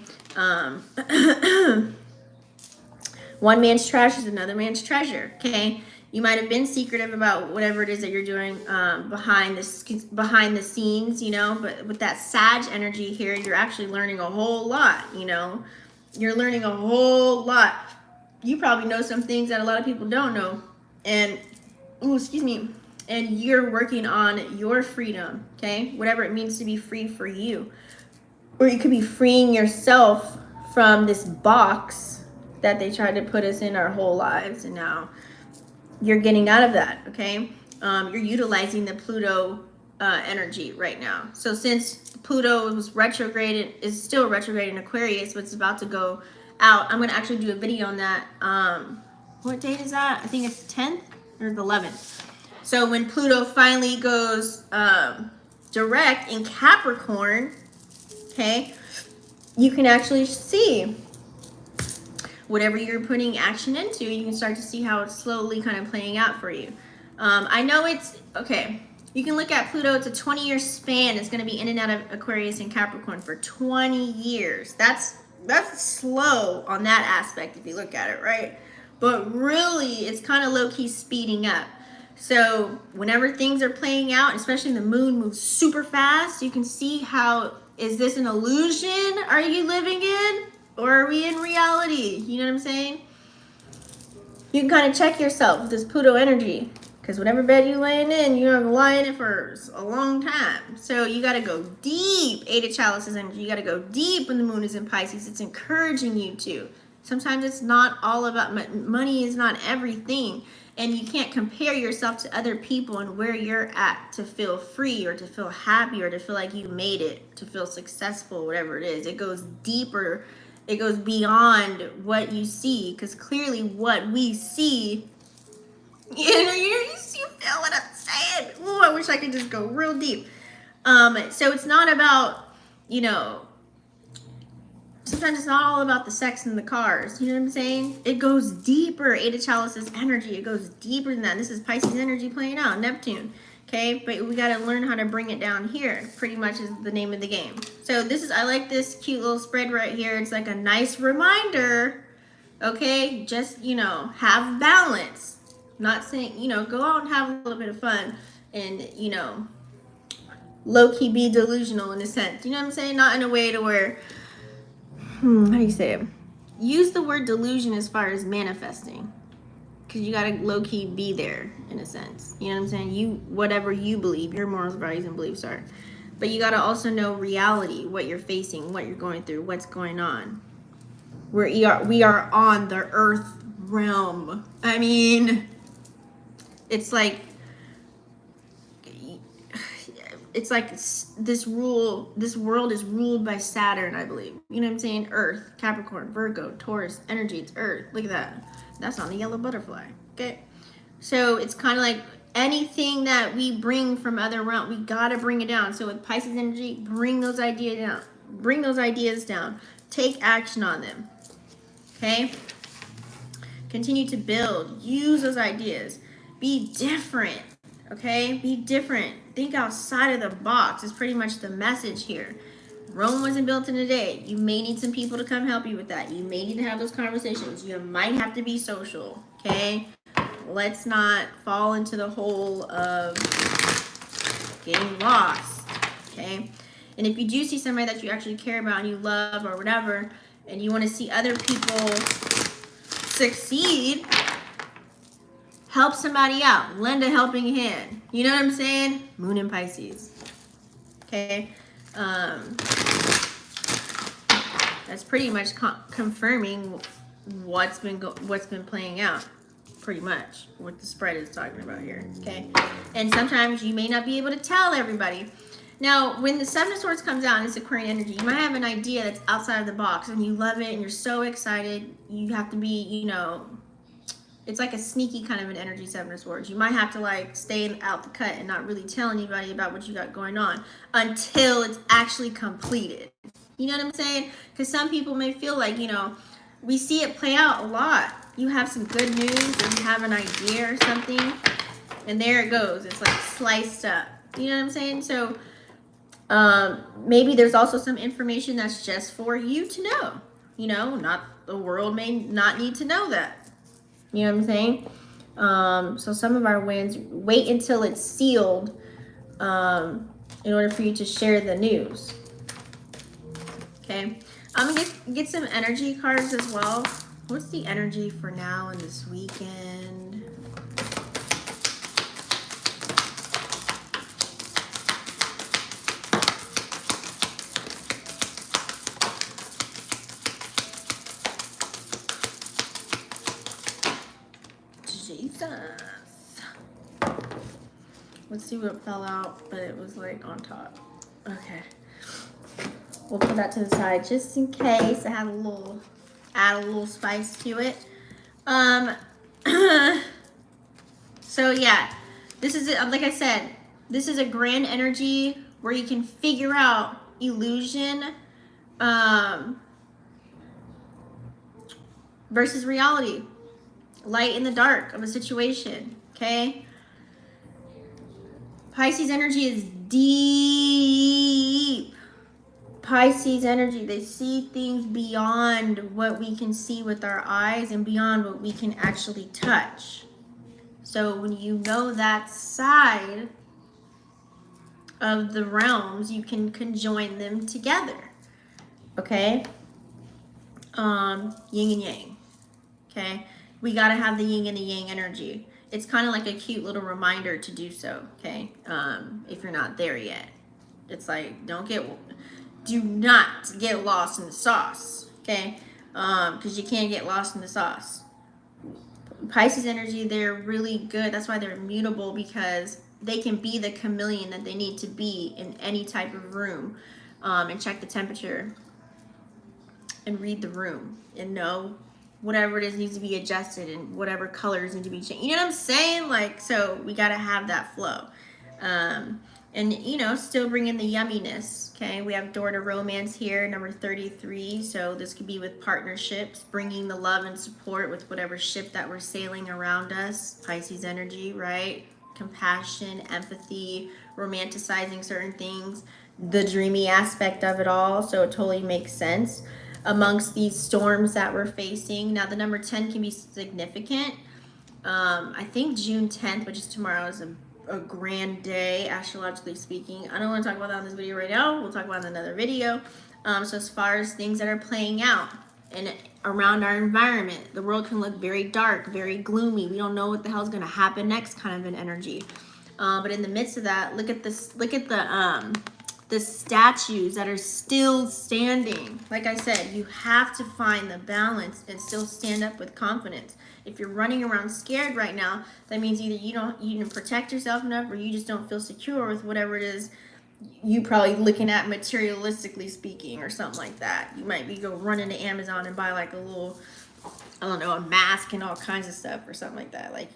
One man's trash is another man's treasure. Okay, you might have been secretive about whatever it is that you're doing behind the scenes, you know, but with that Sag energy here, you're actually learning a whole lot. You know, you're learning a whole lot. You probably know some things that a lot of people don't know, and and you're working on your freedom. Okay, whatever it means to be free for you. Or you could be freeing yourself from this box that they tried to put us in our whole lives, and now you're getting out of that, okay? You're utilizing the Pluto energy right now. So since Pluto was retrograde, is still retrograde in Aquarius, but it's about to go out. I'm going to actually do a video on that. What date is that? I think it's the 10th or the 11th. So when Pluto finally goes direct in Capricorn, okay, you can actually see whatever you're putting action into. You can start to see how it's slowly kind of playing out for you. I know it's, okay, you can look at Pluto. It's a 20-year span. It's going to be in and out of Aquarius and Capricorn for 20 years. That's slow on that aspect if you look at it, right? But really, it's kind of low-key speeding up. So whenever things are playing out, especially the moon moves super fast, you can see how, is this an illusion are you living in? Or are we in reality? You know what I'm saying? You can kind of check yourself with this Pluto energy. Because whatever bed you're laying in, you're going to lie in it for a long time. So you got to go deep. Eight of Chalices energy. You got to go deep when the moon is in Pisces. It's encouraging you to. Sometimes it's not all about, money is not everything. And you can't compare yourself to other people and where you're at to feel free or to feel happy or to feel like you made it, to feel successful, whatever it is. It goes deeper. It goes beyond what you see, because clearly what we see, you feel what I'm saying. Ooh, I wish I could just go real deep. So it's not about, sometimes it's not all about the sex and the cars. You know what I'm saying? It goes deeper. Eight of Chalices energy. It goes deeper than that. This is Pisces energy playing out, Neptune. Okay, but we got to learn how to bring it down here. Pretty much is the name of the game. So this is, I like this cute little spread right here. It's like a nice reminder. Okay, just, have balance. Not saying, go out and have a little bit of fun and, low-key be delusional in a sense. You know what I'm saying? Not in a way to where, how do you say it? Use the word delusion as far as manifesting. Because you got to low-key be there, in a sense. You know what I'm saying? Whatever you believe, your morals, values, and beliefs are. But you got to also know reality, what you're facing, what you're going through, what's going on. We are on the earth realm. I mean, it's like this world is ruled by Saturn, I believe. You know what I'm saying? Earth, Capricorn, Virgo, Taurus, energy, it's Earth. Look at that. That's on the yellow butterfly. Okay. So it's kind of like anything that we bring from other realm, we got to bring it down. So with Pisces energy, bring those ideas down. Bring those ideas down. Take action on them. Okay. Continue to build. Use those ideas. Be different. Okay? Be different. Think outside of the box is pretty much the message here. Rome wasn't built in a day. You may need some people to come help you with that. You may need to have those conversations. You might have to be social. Okay? Let's not fall into the hole of getting lost. Okay? And if you do see somebody that you actually care about and you love or whatever, and you want to see other people succeed, help somebody out. Lend a helping hand. You know what I'm saying? Moon in Pisces. Okay? That's pretty much confirming what's been playing out. Pretty much what the spread is talking about here. Okay? And sometimes you may not be able to tell everybody. Now, when the Seven of Swords comes out and it's Aquarian energy, you might have an idea that's outside of the box and you love it and you're so excited. You have to be, it's like a sneaky kind of an energy, Seven of Swords. You might have to like stay out the cut and not really tell anybody about what you got going on until it's actually completed. You know what I'm saying? Because some people may feel like, we see it play out a lot. You have some good news or you have an idea or something and there it goes. It's like sliced up. You know what I'm saying? So maybe there's also some information that's just for you to know. Not the world may not need to know that. You know what I'm saying? So some of our wins, wait until it's sealed in order for you to share the news. Okay. I'm going to get some energy cards as well. What's the energy for now and this weekend? Jesus. Let's see what fell out, but it was like on top. Okay. We'll put that to the side just in case. I have add a little spice to it. So yeah, this is it. Like I said, this is a grand energy where you can figure out illusion versus reality, light and the dark of a situation. Okay. Pisces energy is deep. Pisces energy, they see things beyond what we can see with our eyes and beyond what we can actually touch. So when you know that side of the realms, you can conjoin them together. Okay? Yin and yang. Okay? We got to have the yin and the yang energy. It's kind of like a cute little reminder to do so. Okay? If you're not there yet. It's like, do not get lost in the sauce. Okay? Because you can't get lost in the sauce. Pisces energy, they're really good. That's why they're immutable, because they can be the chameleon that they need to be in any type of room, and check the temperature and read the room and know whatever it is needs to be adjusted and whatever colors need to be changed. You know what I'm saying? Like, so we got to have that flow. And, you know, still bring in the yumminess, okay? We have door to romance here, number 33. So this could be with partnerships, bringing the love and support with whatever ship that we're sailing around us. Pisces energy, right? Compassion, empathy, romanticizing certain things, the dreamy aspect of it all. So it totally makes sense amongst these storms that we're facing. Now, the number 10 can be significant. I think June 10th, which is tomorrow, is a grand day, astrologically speaking. I don't want to talk about that in this video right now. We'll talk about it in another video. So as far as things that are playing out and around our environment, the world can look very dark, very gloomy. We don't know what the hell's going to happen next, kind of an energy. But in the midst of that, look at this. Look at the statues that are still standing. Like I said, you have to find the balance and still stand up with confidence. If you're running around scared right now, that means either you didn't protect yourself enough, or you just don't feel secure with whatever it is you probably looking at materialistically speaking, or something like that. You might be go run into Amazon and buy like a little, I don't know, a mask and all kinds of stuff or something like that. Like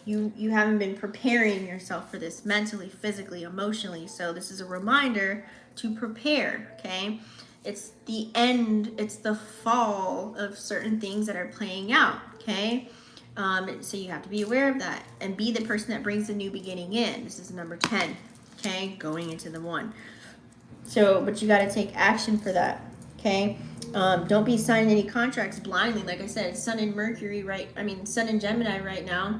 you haven't been preparing yourself for this mentally, physically, emotionally. So this is a reminder to prepare, okay? It's the end, it's the fall of certain things that are playing out, okay? So you have to be aware of that and be the person that brings the new beginning in. This is number 10, okay? Going into the 1. So, but you got to take action for that, okay? Don't be signing any contracts blindly. Like I said, Sun and Mercury, Sun and Gemini right now,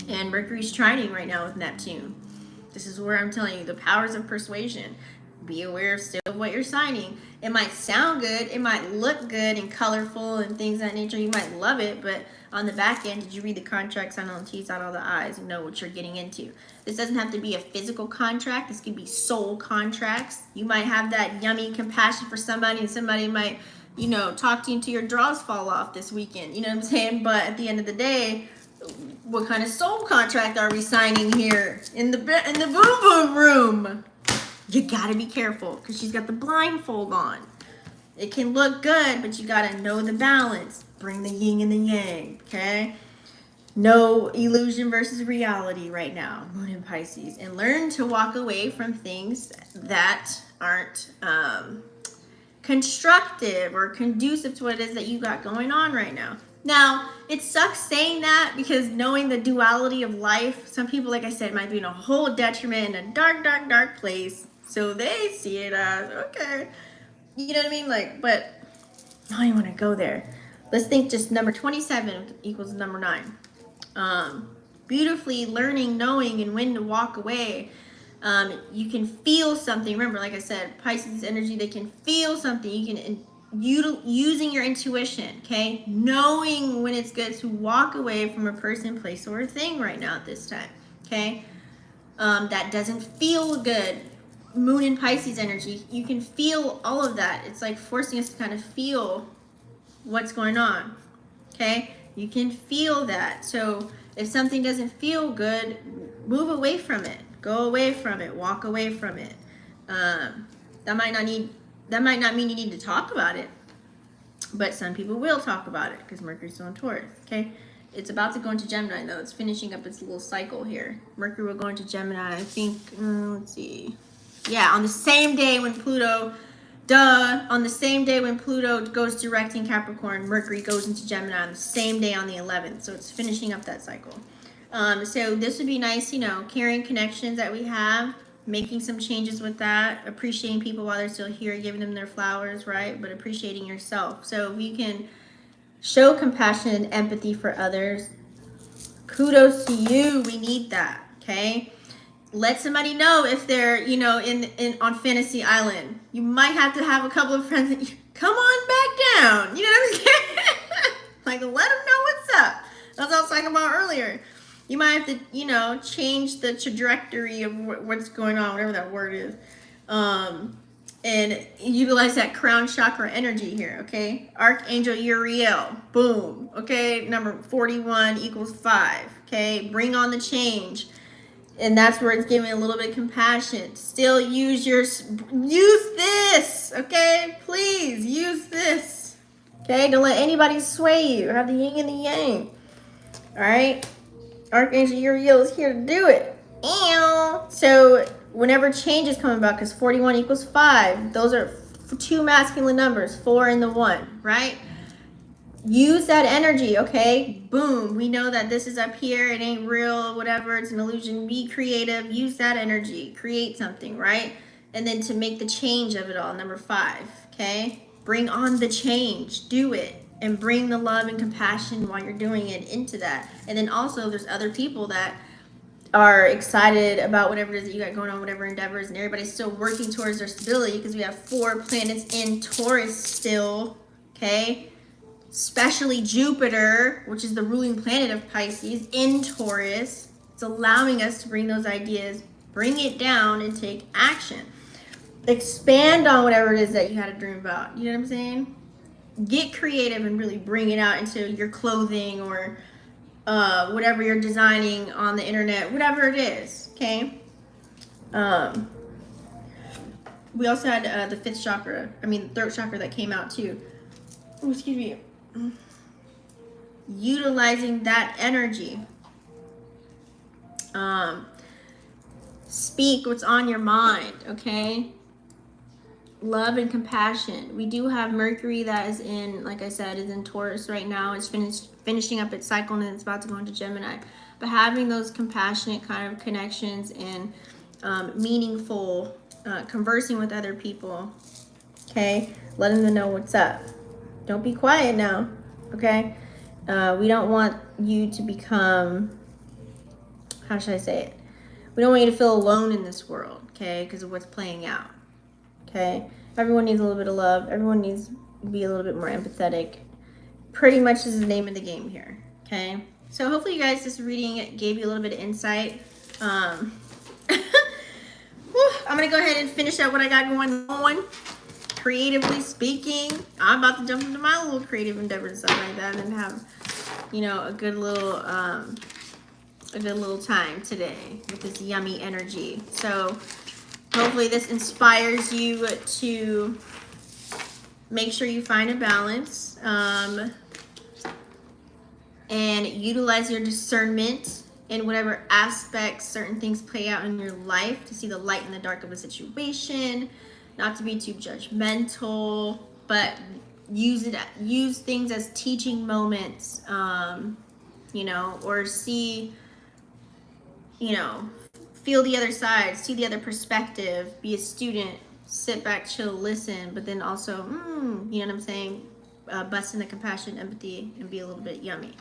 and Mercury's trining right now with Neptune. This is where I'm telling you the powers of persuasion. Be aware still of what you're signing. It might sound good, it might look good and colorful and things of that nature. You might love it, but on the back end, did you read the contract, sign all the T's, out all the I's, and know what you're getting into? This doesn't have to be a physical contract. This could be soul contracts. You might have that yummy compassion for somebody, and somebody might, you know, talk to you until your drawers fall off this weekend. You know what I'm saying? But at the end of the day, what kind of soul contract are we signing here in the boom boom room? You gotta be careful because she's got the blindfold on. It can look good, but you gotta know the balance. Bring the yin and the yang, okay? No illusion versus reality right now, Moon in Pisces. And learn to walk away from things that aren't constructive or conducive to what it is that you got going on right now. Now, it sucks saying that because knowing the duality of life, some people, like I said, might be in a whole detriment in a dark, dark, dark place. So they see it as, okay, you know what I mean? Like, but I don't even want to go there. Let's think just number 27 equals number 9. Beautifully learning, knowing, and when to walk away. You can feel something. Remember, like I said, Pisces energy, they can feel something. You can, using your intuition, okay? Knowing when it's good to walk away from a person, place, or a thing right now at this time, okay? That doesn't feel good. Moon in Pisces energy, you can feel all of that. It's like forcing us to kind of feel what's going on, okay? You can feel that. So if something doesn't feel good, move away from it. Go away from it. Walk away from it. That might not mean you need to talk about it, but some people will talk about it because Mercury's still in Taurus. Okay, it's about to go into Gemini though. It's finishing up its little cycle here. Mercury will go into Gemini. I think. Let's see. Yeah, on the same day when Pluto. On the same day when Pluto goes direct in Capricorn, Mercury goes into Gemini on the same day on the 11th. So it's finishing up that cycle. So this would be nice, you know, carrying connections that we have, making some changes with that, appreciating people while they're still here, giving them their flowers, right? But appreciating yourself. So if you can show compassion and empathy for others, kudos to you. We need that, okay? Let somebody know if they're, you know, in on Fantasy Island. You might have to have a couple of friends that you, come on back down. You know what I'm saying? Like, let them know what's up. That's what I was talking about earlier. You might have to, you know, change the trajectory of what's going on, whatever that word is. And utilize that crown chakra energy here, okay? Archangel Uriel, boom, okay? Number 41 equals 5, okay? Bring on the change. And that's where it's giving a little bit of compassion. Still use this, okay? Please use this, okay? Don't let anybody sway you. Have the yin and the yang, all right? Archangel Uriel is here to do it. So whenever change is coming about, because 41 equals 5, those are two masculine numbers, 4 and the 1, right? Use that energy, okay? Boom. We know that this is up here. It ain't real, whatever. It's an illusion. Be creative. Use that energy. Create something, right? And then to make the change of it all, number 5, okay? Bring on the change. Do it. And bring the love and compassion while you're doing it into that. And then also there's other people that are excited about whatever it is that you got going on, whatever endeavors, and everybody's still working towards their stability because we have 4 planets in Taurus still, okay? Especially Jupiter, which is the ruling planet of Pisces, in Taurus. It's allowing us to bring those ideas, bring it down, and take action. Expand on whatever it is that you had a dream about. You know what I'm saying? Get creative and really bring it out into your clothing or whatever you're designing on the internet, whatever it is, okay? We also had the 5th chakra, the 3rd chakra that came out too. Oh, excuse me. Utilizing that energy. Speak what's on your mind, okay? Love and compassion. We do have Mercury that is in, like I said, is in Taurus right now. It's finishing up its cycle and it's about to go into Gemini. But having those compassionate kind of connections and meaningful conversing with other people, okay? Letting them know what's up. Don't be quiet now, okay? We don't want you to become, how should I say it? We don't want you to feel alone in this world, okay? Because of what's playing out, okay? Everyone needs a little bit of love. Everyone needs to be a little bit more empathetic. Pretty much is the name of the game here, okay? So hopefully you guys, this reading gave you a little bit of insight. I'm going to go ahead and finish up what I got going on. Creatively speaking, I'm about to jump into my little creative endeavors and stuff like that and have, you know, a good little time today with this yummy energy. So hopefully this inspires you to make sure you find a balance and utilize your discernment in whatever aspects certain things play out in your life to see the light in the dark of a situation. Not to be too judgmental, but use things as teaching moments, you know, or see, you know, feel the other side, see the other perspective, be a student, sit back, chill, listen, but then also, you know what I'm saying, bust in the compassion, empathy, and be a little bit yummy.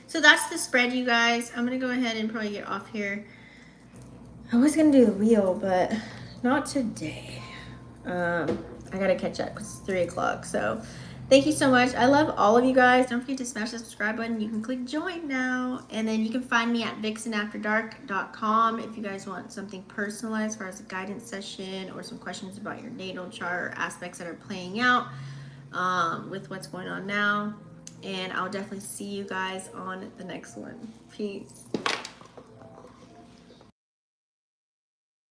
So that's the spread, you guys. I'm going to go ahead and probably get off here. I was going to do the wheel, but not today. I got to catch up because it's 3 o'clock. So thank you so much. I love all of you guys. Don't forget to smash the subscribe button. You can click join now. And then you can find me at vixenafterdark.com if you guys want something personalized as far as a guidance session or some questions about your natal chart or aspects that are playing out. with what's going on now. And I'll definitely see you guys on the next one. Peace.